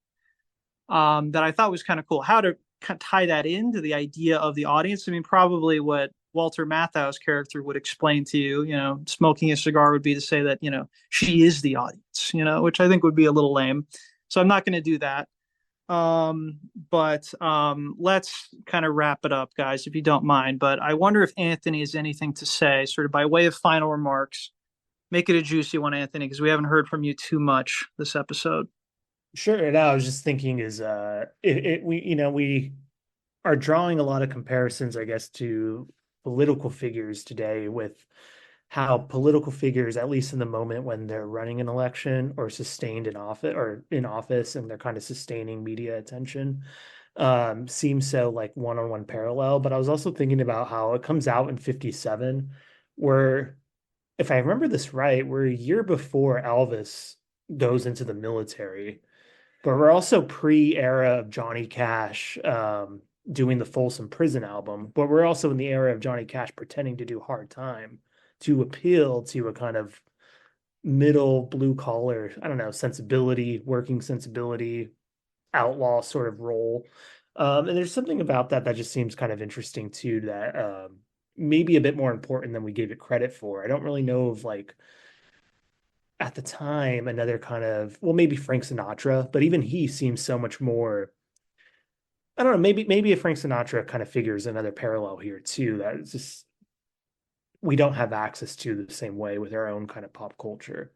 that I thought was kind of cool. How to kind of tie that into the idea of the audience. I mean, probably what Walter Matthau's character would explain to you, smoking a cigar would be to say that, she is the audience, which I think would be a little lame. So I'm not going to do that. But let's kind of wrap it up, guys, if you don't mind. But I wonder if Anthony has anything to say, sort of by way of final remarks. Make it a juicy one, Anthony, because we haven't heard from you too much this episode. Sure. And I was just thinking is we are drawing a lot of comparisons, I guess, to political figures today with how political figures, at least in the moment when they're running an election or sustained in office and they're kind of sustaining media attention, seems so like one-on-one parallel. But I was also thinking about how it comes out in 57, where if I remember this right, we're a year before Elvis goes into the military, but we're also pre-era of Johnny Cash doing the Folsom Prison album, but we're also in the era of Johnny Cash pretending to do Hard Time to appeal to a kind of middle blue collar, I don't know, sensibility, working sensibility, outlaw sort of role. And there's something about that that just seems kind of interesting too, that maybe a bit more important than we gave it credit for. I don't really know of like at the time another kind of, well, maybe Frank Sinatra, but even he seems so much more. I don't know, maybe a Frank Sinatra kind of figures another parallel here too. That it's just we don't have access to the same way with our own kind of pop culture.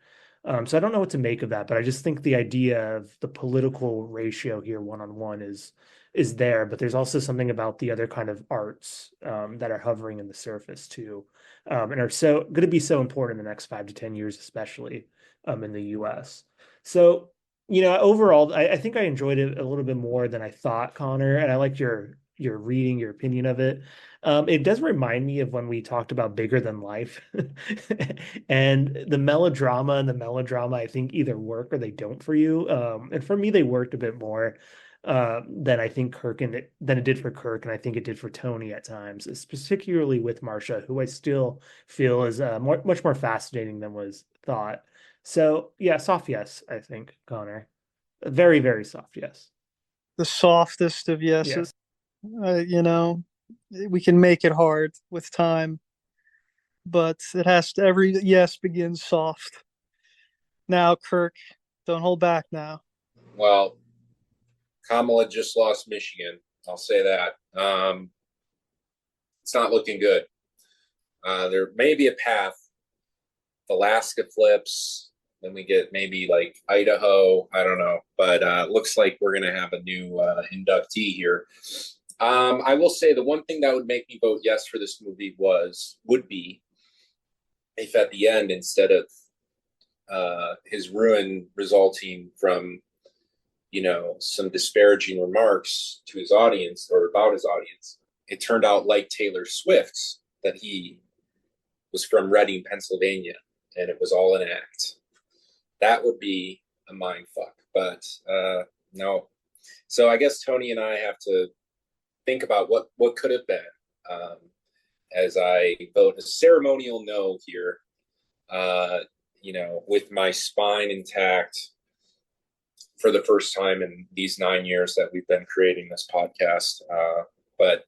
So I don't know what to make of that, but I just think the idea of the political ratio here one-on-one is there, but there's also something about the other kind of arts that are hovering in the surface too, and are so going to be so important in the next 5 to 10 years, especially in the US. So, overall, I think I enjoyed it a little bit more than I thought, Connor, and I liked your reading, your opinion of it. It does remind me of when we talked about Bigger Than Life. And the melodrama, I think either work or they don't for you. And for me, they worked a bit more than I think than it did for Kirk, and I think it did for Tony at times, particularly with Marcia, who I still feel is much more fascinating than was thought. So yeah, soft yes, I think, Connor. A very, very soft yes. The softest of yeses. Yes. We can make it hard with time, but every yes begins soft. Now, Kirk, don't hold back now. Well, Kamala just lost Michigan. I'll say that. It's not looking good. There may be a path. If Alaska flips, Then we get maybe like Idaho. I don't know, but looks like we're gonna have a new inductee here. I will say the one thing that would make me vote yes for this movie would be if at the end, instead of his ruin resulting from some disparaging remarks to his audience or about his audience, it turned out like Taylor Swift's that he was from Reading, Pennsylvania, and it was all an act. That would be a mind fuck. But no. So I guess Tony and I have to think about what could have been, as I vote a ceremonial no here. With my spine intact for the first time in these 9 years that we've been creating this podcast. But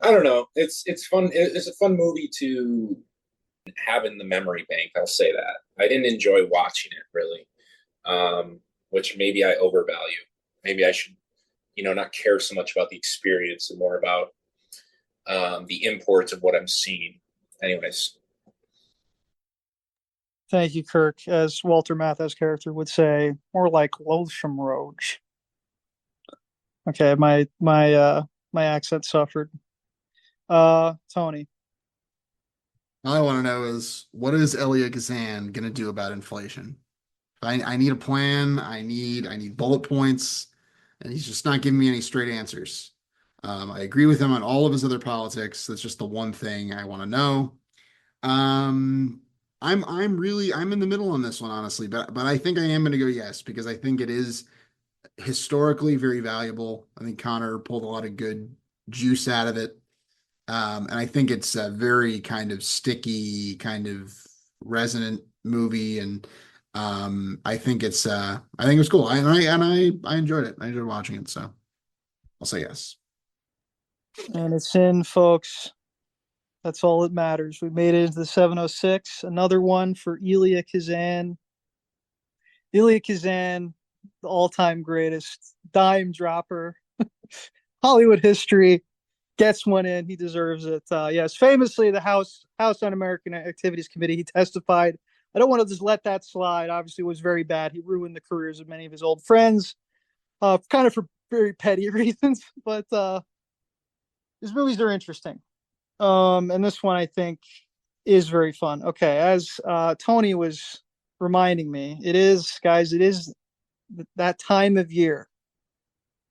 I don't know. It's fun. It's a fun movie to have in the memory bank. I'll say that. I didn't enjoy watching it really, which maybe I overvalue. Maybe I should, not care so much about the experience and more about the imports of what I'm seeing. Anyways. Thank you, Kirk. As Walter Matthau's character would say, more like loathsome roach. Okay, my accent suffered. Tony. All I want to know is what is Elia Kazan going to do about inflation? I need a plan. I need bullet points, and he's just not giving me any straight answers. I agree with him on all of his other politics. That's just the one thing I want to know. I'm in the middle on this one, honestly, but I think I am going to go yes because I think it is historically very valuable. I think Connor pulled a lot of good juice out of it. And I think it's a very kind of sticky, kind of resonant movie. And I think it's cool. I enjoyed it. I enjoyed watching it. So I'll say yes. And it's in, folks. That's all that matters. We made it into the 706. Another one for Elia Kazan. Elia Kazan, the all-time greatest dime dropper. Hollywood history. Gets one in. He deserves it. Yes, famously, the House Un-American Activities Committee, he testified. I don't want to just let that slide. Obviously, it was very bad. He ruined the careers of many of his old friends, kind of for very petty reasons. But his movies are interesting. And this one, I think, is very fun. Okay, as Tony was reminding me, it is that time of year.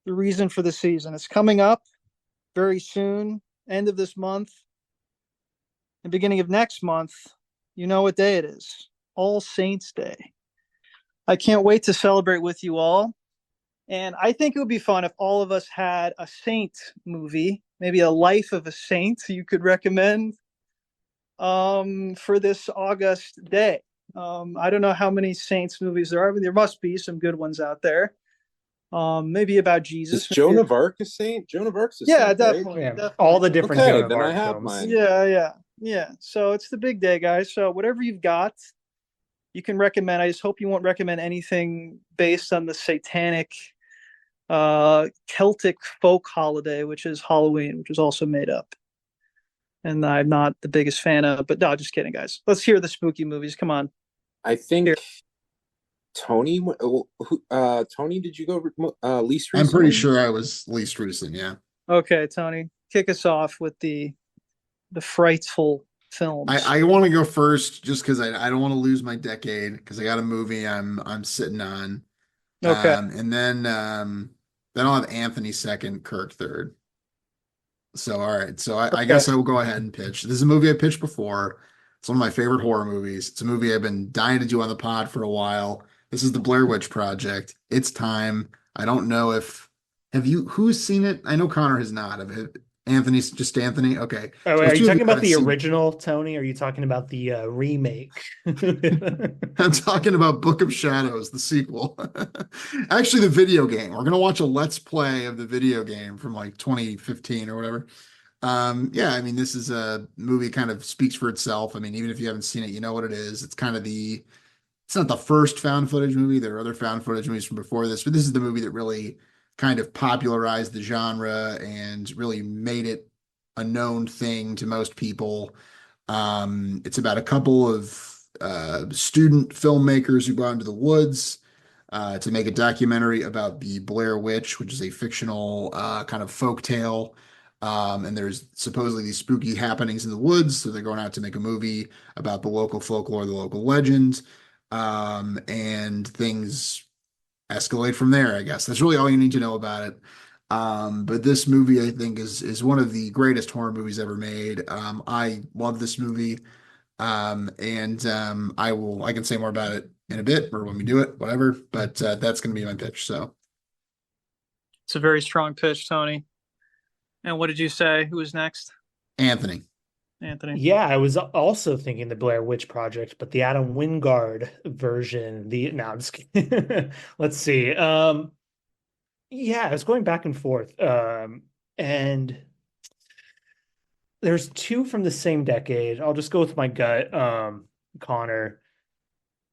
The reason for the season. It's coming up very soon, end of this month and beginning of next month. You know what day it is. All Saints Day. I can't wait to celebrate with you all. And I think it would be fun if all of us had a saint movie, maybe a life of a saint you could recommend for this August day. I don't know how many saints movies there are, but there must be some good ones out there. Maybe about Jesus. Is Joan of Arc a saint? Joan of Arc's a yeah, saint, definitely, right? Yeah, definitely. all the different Okay, Joan of then I Arc have films. mine. Yeah. So it's the big day, guys. So whatever you've got, you can recommend. I just hope you won't recommend anything based on the satanic Celtic folk holiday, which is Halloween, which is also made up. And I'm not the biggest fan of, but no, just kidding, guys. Let's hear the spooky movies. Come on. I think Here. Tony. Tony, did you go least I'm pretty recently? sure I was least recent. Yeah. Okay, Tony, kick us off with the frightful films. I want to go first just because I don't want to lose my decade because I got a movie I'm sitting on. Okay. And then I'll have Anthony second, Kirk third. So all right. So I guess I will go ahead and pitch. This is a movie I pitched before. It's one of my favorite horror movies. It's a movie I've been dying to do on the pod for a while. This is the Blair Witch Project. It's time. I don't know if who's seen it? I know Connor has not. Anthony's just Anthony. Okay. Oh, So are you two of talking about haven't the seen- original, Tony? Or are you talking about the remake? I'm talking about Book of Shadows, the sequel. Actually, the video game. We're gonna watch a let's play of the video game from like 2015 or whatever. Yeah, I mean, this is a movie kind of speaks for itself. I mean, even if you haven't seen it, you know what it is. It's kind of it's not the first found footage movie. There are other found footage movies from before this, but this is the movie that really kind of popularized the genre and really made it a known thing to most people. It's about a couple of student filmmakers who go out into the woods to make a documentary about the Blair Witch, which is a fictional kind of folk tale. And there's supposedly these spooky happenings in the woods, so they're going out to make a movie about the local folklore, the local legends, and things escalate from there, I guess. That's really all you need to know about it. But this movie, I think, is one of the greatest horror movies ever made. I love this movie. And I can say more about it in a bit or when we do it, whatever. But that's going to be my pitch. So It's a very strong pitch, Tony. And what did you say? Who was next? Anthony. Anthony. Yeah, I was also thinking the Blair Witch Project, but the Adam Wingard version. No, I'm just kidding. Let's see. Yeah, I was going back and forth. And there's two from the same decade. I'll just go with my gut. Connor,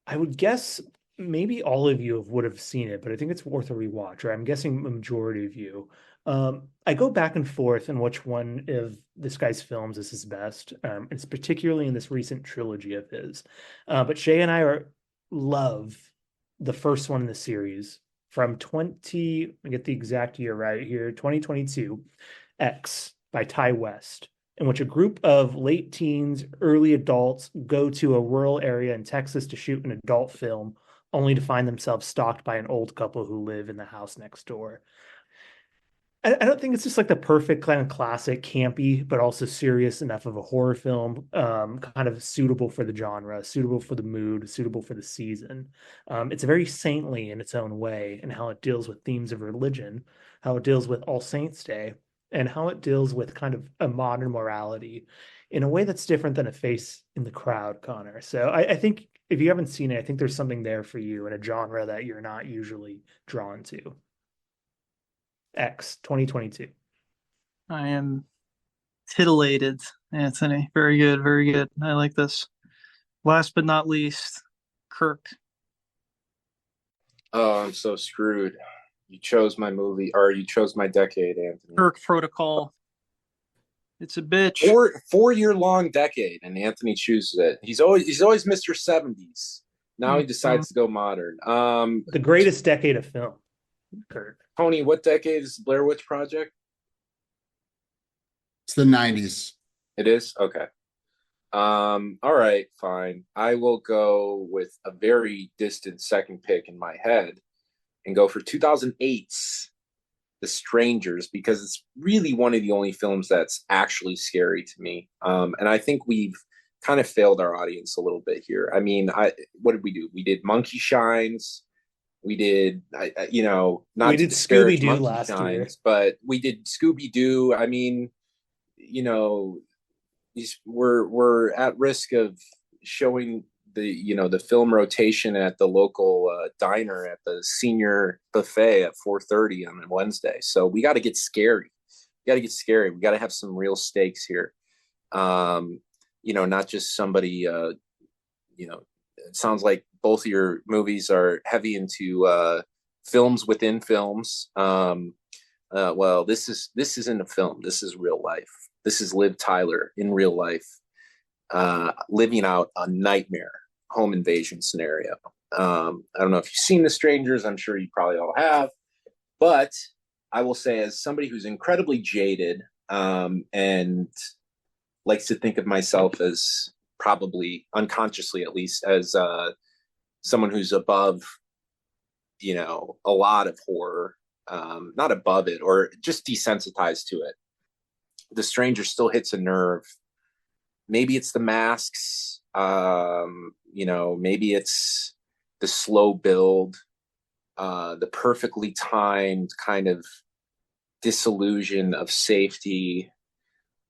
I would guess maybe all of you would have seen it, but I think it's worth a rewatch, or I'm guessing a majority of you. I go back and forth on which one of this guy's films is his best. It's particularly in this recent trilogy of his. But Shay and I love the first one in the series from I get the exact year right here, 2022, X by Ty West, in which a group of late teens, early adults go to a rural area in Texas to shoot an adult film, only to find themselves stalked by an old couple who live in the house next door. I don't think it's just like the perfect kind of classic, campy, but also serious enough of a horror film, kind of suitable for the genre, suitable for the mood, suitable for the season. It's very saintly in its own way and how it deals with themes of religion, how it deals with All Saints Day, and how it deals with kind of a modern morality in a way that's different than A Face in the Crowd, Connor. So I think if you haven't seen it, I think there's something there for you in a genre that you're not usually drawn to. X 2022. I am titillated, Anthony. Very good, very good. I like this. Last but not least, Kirk. Oh, I'm so screwed. You chose my movie, or you chose my decade, Anthony. Kirk Protocol. It's a bitch. 4 year long decade, and Anthony chooses it. He's always Mr. 70s. Now he decides to go modern. The greatest decade of film, Kirk. Tony, what decade is the Blair Witch Project? It's the 90s. It is? Okay. All right, fine. I will go with a very distant second pick in my head and go for 2008's The Strangers, because it's really one of the only films that's actually scary to me. And I think we've kind of failed our audience a little bit here. I mean, what did we do? We did Monkey Shines. We did, not we did Scooby-Doo last year, but we did Scooby-Doo. I mean, we're at risk of showing the film rotation at the local diner at the senior buffet at 4:30 on a Wednesday. So we got to get scary. We got to have some real stakes here. Not just somebody. It sounds like both of your movies are heavy into films within films. Well, this isn't a film. This is real life. This is Liv Tyler in real life, living out a nightmare home invasion scenario. I don't know if you've seen The Strangers. I'm sure you probably all have. But I will say, as somebody who's incredibly jaded and likes to think of myself as probably unconsciously, at least, as someone who's above, a lot of horror, not above it or just desensitized to it. The Stranger still hits a nerve. Maybe it's the masks, maybe it's the slow build, the perfectly timed kind of disillusion of safety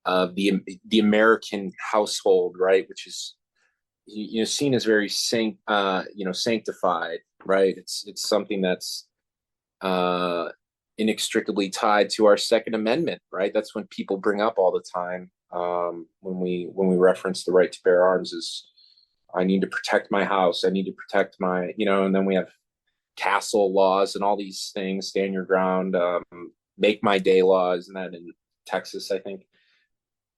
of the American household, right? Which is, seen as very sanctified, right? It's something that's inextricably tied to our Second Amendment, right? That's when people bring up all the time when we reference the right to bear arms is, I need to protect my house, I need to protect my, and then we have castle laws and all these things, stand your ground, make my day laws, and that in Texas, I think.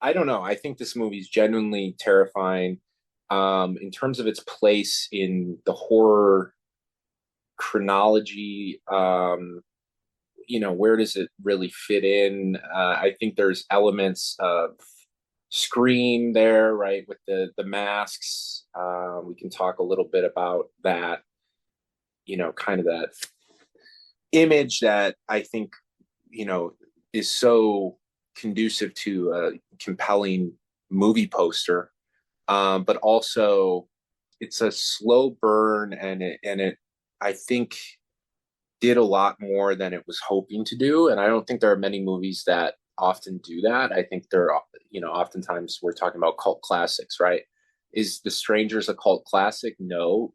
I don't know. I think this movie is genuinely terrifying. In terms of its place in the horror chronology, where does it really fit in? I think there's elements of Scream there, right, with the masks. We can talk a little bit about that, kind of that image that I think, is so conducive to a compelling movie poster. But also it's a slow burn, and it I think did a lot more than it was hoping to do. And I don't think there are many movies that often do that. I think there are, oftentimes we're talking about cult classics, right? Is The Strangers a cult classic? No.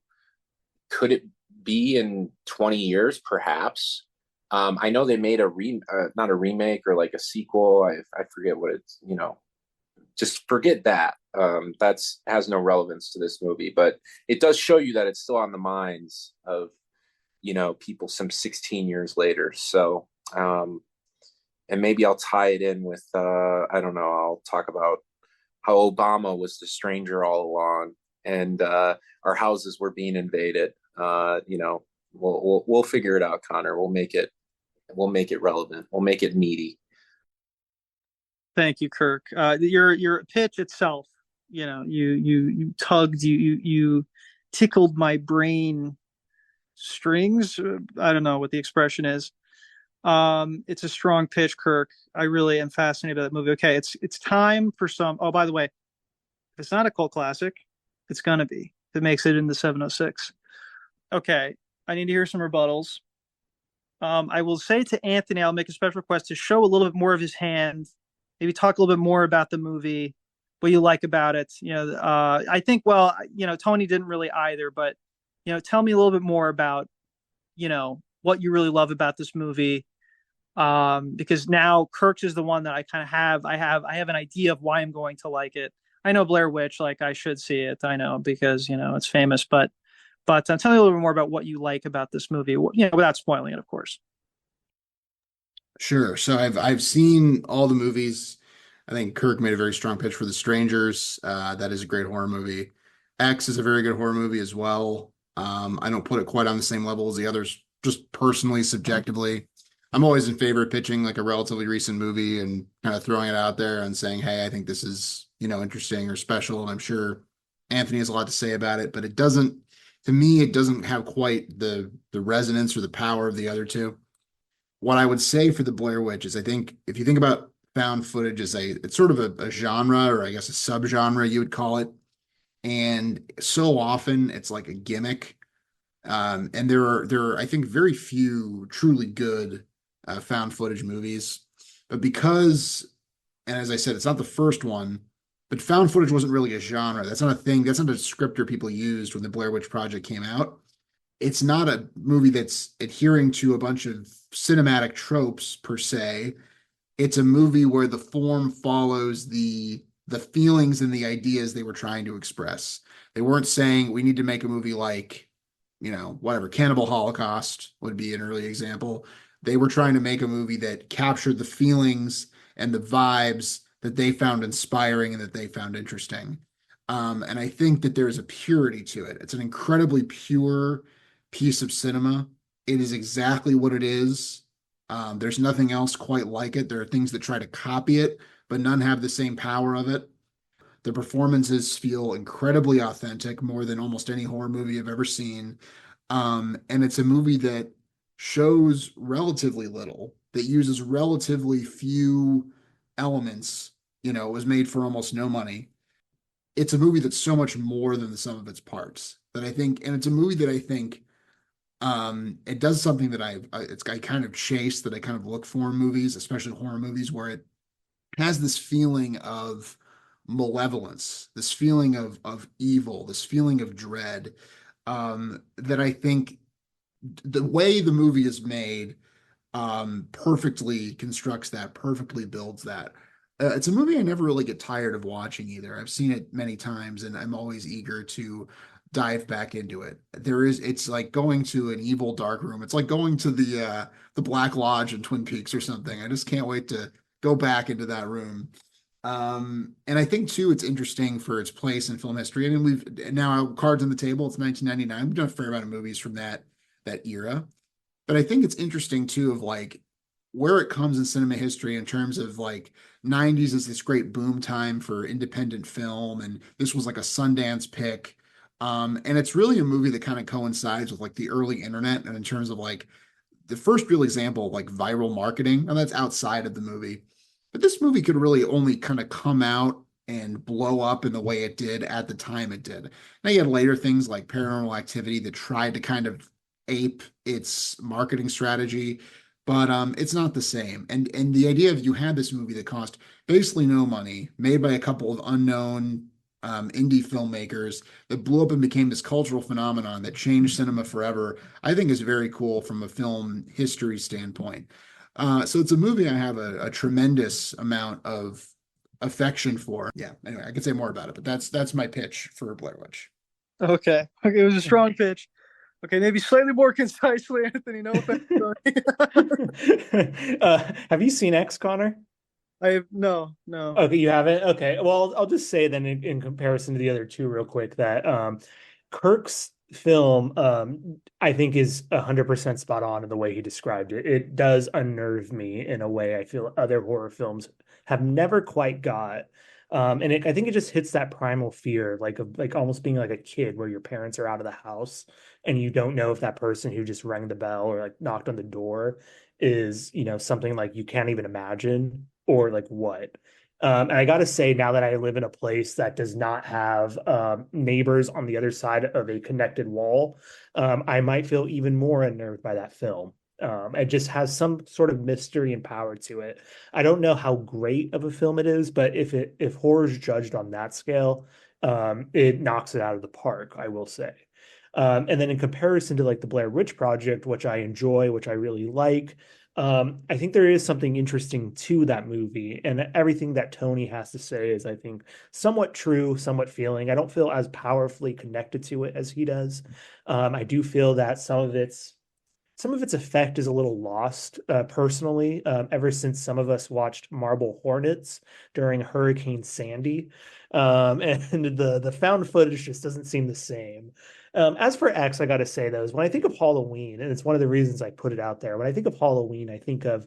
Could it be in 20 years? Perhaps. I know they made not a remake or like a sequel. I forget what it's, just forget that. That's has no relevance to this movie, but it does show you that it's still on the minds of people some 16 years later. So and maybe I'll tie it in with I don't know, I'll talk about how Obama was the stranger all along, and our houses were being invaded. We'll figure it out, Connor. We'll make it relevant. We'll make it meaty. Thank you, Kirk. Your pitch itself, you tugged, you tickled my brain strings. I don't know what the expression is. It's a strong pitch, Kirk. I really am fascinated by that movie. Okay, it's time for some. Oh, by the way, if it's not a cult classic, it's gonna be. If it makes it in the 706. Okay, I need to hear some rebuttals. I will say to Anthony, I'll make a special request to show a little bit more of his hand, maybe talk a little bit more about the movie, what you like about it. I think, well, Tony didn't really either, but, tell me a little bit more about, what you really love about this movie. Because now Kirk's is the one that I kind of have. I have an idea of why I'm going to like it. I know Blair Witch, like I should see it. I know because, it's famous, but tell me a little bit more about what you like about this movie, without spoiling it, of course. Sure. So I've seen all the movies. I think Kirk made a very strong pitch for The Strangers. That is a great horror movie. X is a very good horror movie as well. I don't put it quite on the same level as the others, just personally, subjectively. I'm always in favor of pitching like a relatively recent movie and kind of throwing it out there and saying, hey, I think this is, interesting or special. And I'm sure Anthony has a lot to say about it, but it doesn't, to me, it doesn't have quite the resonance or the power of the other two. What I would say for the Blair Witch is I think if you think about found footage as it's sort of a genre, or I guess a subgenre you would call it. And so often it's like a gimmick. And there are, I think, very few truly good found footage movies. But because, and as I said, it's not the first one, but found footage wasn't really a genre. That's not a thing. That's not a descriptor people used when the Blair Witch Project came out. It's not a movie that's adhering to a bunch of cinematic tropes per se. It's a movie where the form follows the feelings and the ideas they were trying to express. They weren't saying we need to make a movie like, whatever, Cannibal Holocaust would be an early example. They were trying to make a movie that captured the feelings and the vibes that they found inspiring and that they found interesting. And I think that there's a purity to it. It's an incredibly pure piece of cinema. It is exactly what it is. There's nothing else quite like it. There are things that try to copy it, but none have the same power of it. The performances feel incredibly authentic, more than almost any horror movie I've ever seen. And it's a movie that shows relatively little, that uses relatively few elements. It was made for almost no money. It's a movie that's so much more than the sum of its parts that I think, and it's a movie that I think it does something that I kind of chase, that I kind of look for in movies, especially horror movies, where it has this feeling of malevolence, this feeling of evil, this feeling of dread, that I think the way the movie is made perfectly constructs that, perfectly builds that. It's a movie I never really get tired of watching either. I've seen it many times and I'm always eager to dive back into it. It's like going to an evil dark room. It's like going to the Black Lodge in Twin Peaks or something. I just can't wait to go back into that room. And I think too, it's interesting for its place in film history. I mean, we've now cards on the table. It's 1999. We've done a fair amount of movies from that era, but I think it's interesting too of like where it comes in cinema history in terms of like 90s is this great boom time for independent film, and this was like a Sundance pick. And it's really a movie that kind of coincides with like the early internet and in terms of like the first real example of like viral marketing, and that's outside of the movie. But this movie could really only kind of come out and blow up in the way it did at the time it did. Now you had later things like Paranormal Activity that tried to kind of ape its marketing strategy, but it's not the same. And the idea of you had this movie that cost basically no money, made by a couple of unknown indie filmmakers that blew up and became this cultural phenomenon that changed cinema forever, I think is very cool from a film history standpoint. So it's a movie I have a tremendous amount of affection for. Yeah, anyway, I could say more about it, but that's my pitch for Blair Witch. Okay. Okay, it was a strong pitch. Okay, maybe slightly more concisely, Anthony. No offense. Have you seen X, Connor? I have no. Okay, you haven't? Okay. Well, I'll just say then in comparison to the other two real quick that Kirk's film I think is 100% spot on in the way he described it. It does unnerve me in a way I feel other horror films have never quite got. I think it just hits that primal fear, like almost being like a kid where your parents are out of the house and you don't know if that person who just rang the bell or like knocked on the door is, something like you can't even imagine or like what. And I got to say, now that I live in a place that does not have neighbors on the other side of a connected wall, I might feel even more unnerved by that film. It just has some sort of mystery and power to it. I don't know how great of a film it is, but if horror is judged on that scale, it knocks it out of the park, I will say. And then in comparison to like the Blair Witch Project, which I enjoy, which I really like, I think there is something interesting to that movie, and everything that Tony has to say is, I think, somewhat true, somewhat feeling. I don't feel as powerfully connected to it as he does. I do feel that some of its effect is a little lost personally, ever since some of us watched Marble Hornets during Hurricane Sandy. And the found footage just doesn't seem the same. As for X, I got to say, though, is when I think of Halloween, and it's one of the reasons I put it out there, when I think of Halloween, I think of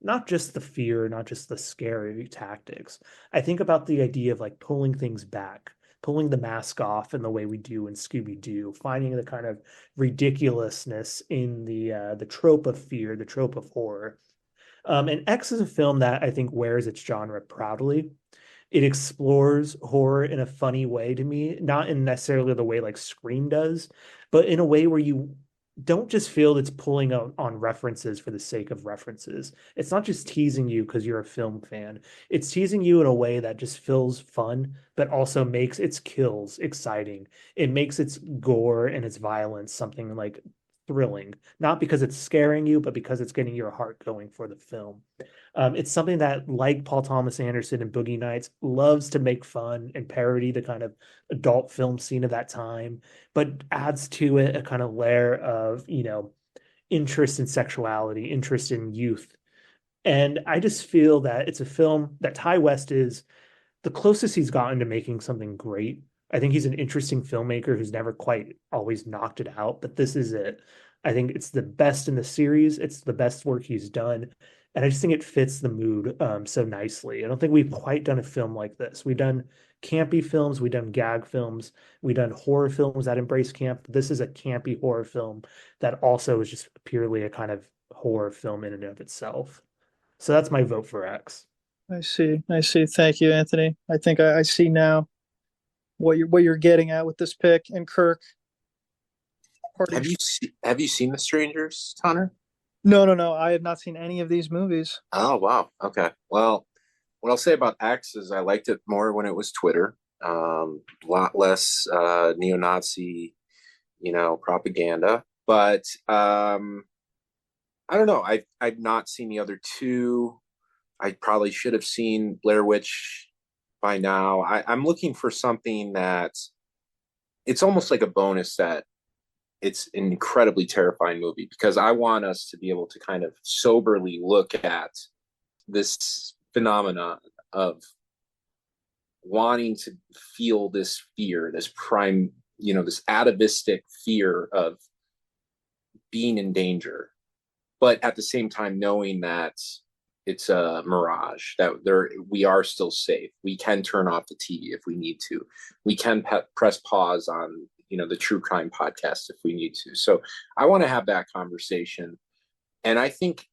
not just the fear, not just the scary tactics. I think about the idea of like pulling things back, pulling the mask off in the way we do in Scooby-Doo, finding the kind of ridiculousness in the trope of fear, the trope of horror. And X is a film that I think wears its genre proudly. It explores horror in a funny way to me, not in necessarily the way like Scream does, but in a way where you don't just feel it's pulling on references for the sake of references. It's not just teasing you because you're a film fan. It's teasing you in a way that just feels fun, but also makes its kills exciting. It makes its gore and its violence something like thrilling, not because it's scaring you, but because it's getting your heart going for the film. It's something that, like Paul Thomas Anderson and Boogie Nights, loves to make fun and parody the kind of adult film scene of that time, but adds to it a kind of layer of, interest in sexuality, interest in youth. And I just feel that it's a film that Ty West is the closest he's gotten to making something great. I think he's an interesting filmmaker who's never quite always knocked it out, but this is it. I think it's the best in the series. It's the best work he's done. And I just think it fits the mood so nicely. I don't think we've quite done a film like this. We've done campy films, we've done gag films, we've done horror films that embrace camp. This is a campy horror film that also is just purely a kind of horror film in and of itself. So that's my vote for X. I see. I see. Thank you, Anthony. I think I see now what you're getting at with this pick. And Kirk, Have you seen The Strangers, Connor? no. I have not seen any of these movies. Oh wow. Okay. Well, what I'll say about X is I liked it more when it was Twitter. A lot less neo-Nazi, propaganda. But I don't know. I've not seen the other two. I probably should have seen Blair Witch by now. I'm looking for something that it's almost like a bonus that it's an incredibly terrifying movie, because I want us to be able to kind of soberly look at this phenomenon of wanting to feel this fear, this prime, this atavistic fear of being in danger, but at the same time knowing that it's a mirage, that we are still safe. We can turn off the TV if we need to. We can press pause on the true crime podcast if we need to. So I want to have that conversation. And I think,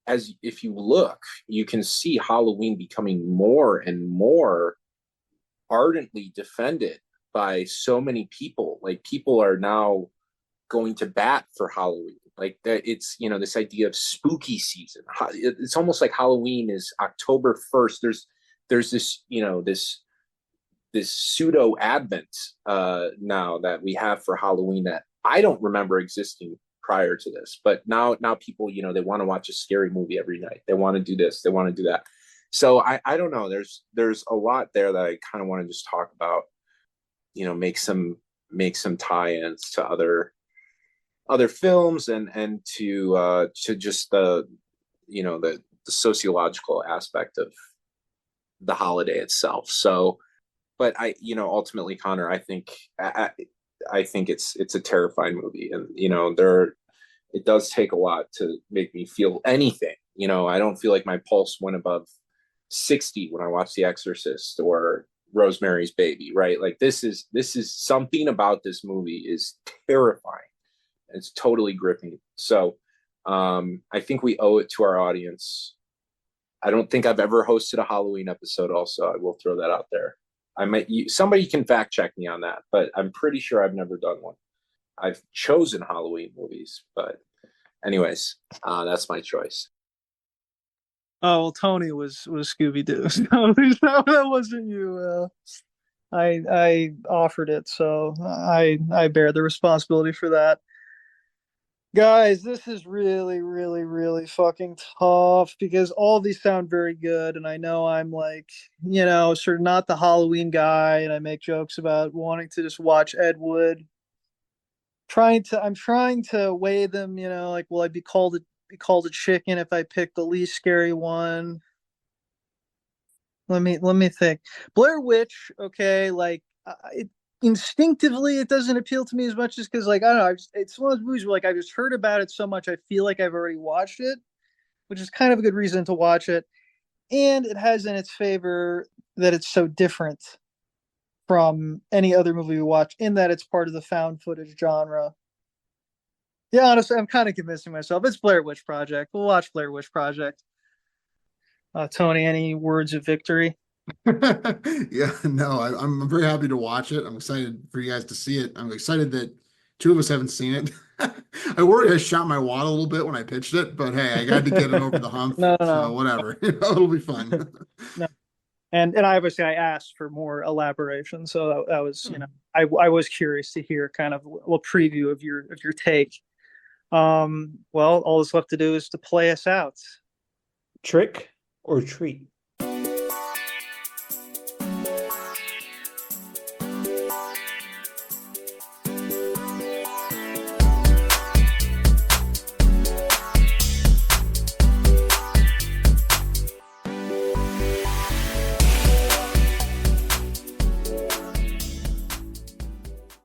as if you look, you can see Halloween becoming more and more ardently defended by so many people. Like, people are now going to bat for Halloween. Like, that, it's this idea of spooky season. It's almost like Halloween is October 1st. There's this pseudo Advent now that we have for Halloween that I don't remember existing prior to this. But now people, they want to watch a scary movie every night. They want to do this. They want to do that. So I don't know. There's a lot there that I kind of want to just talk about. Make some tie-ins to other films and to just the sociological aspect of the holiday itself. So, but ultimately, Connor, I think it's a terrifying movie, and it does take a lot to make me feel anything. I don't feel like my pulse went above 60 when I watched The Exorcist or Rosemary's Baby, right? Like, this is something about this movie is terrifying. It's totally gripping. So I think we owe it to our audience. I don't think I've ever hosted a Halloween episode. Also, I will throw that out there. Somebody can fact check me on that, but I'm pretty sure I've never done one. I've chosen Halloween movies, but anyways, that's my choice. Oh, well, Tony was Scooby-Doo. So that wasn't you. I offered it, so I bear the responsibility for that. Guys, this is really, really, really fucking tough because all these sound very good, and I know I'm like, sort of not the Halloween guy, and I make jokes about wanting to just watch Ed Wood. I'm trying to weigh them, like, will I be called a chicken if I pick the least scary one? Let me think. Blair Witch, okay, like, instinctively it doesn't appeal to me as much, just because, like, I don't know, it's one of those movies where, like, I've just heard about it so much I feel like I've already watched it, which is kind of a good reason to watch it. And it has in its favor that it's so different from any other movie we watch, in that it's part of the found footage genre. Yeah, honestly, I'm kind of convincing myself it's Blair Witch Project. We'll watch Blair Witch Project. Tony, any words of victory? Yeah, no, I'm very happy to watch it. I'm excited for you guys to see it. I'm excited that two of us haven't seen it. I worried I shot my wad a little bit when I pitched it, but hey, I got to get it over the hump. No, no, So no. whatever, it'll be fun. No. And obviously I asked for more elaboration, so that was, I was curious to hear kind of a little preview of your take. Well, all that's left to do is to play us out. Trick or treat?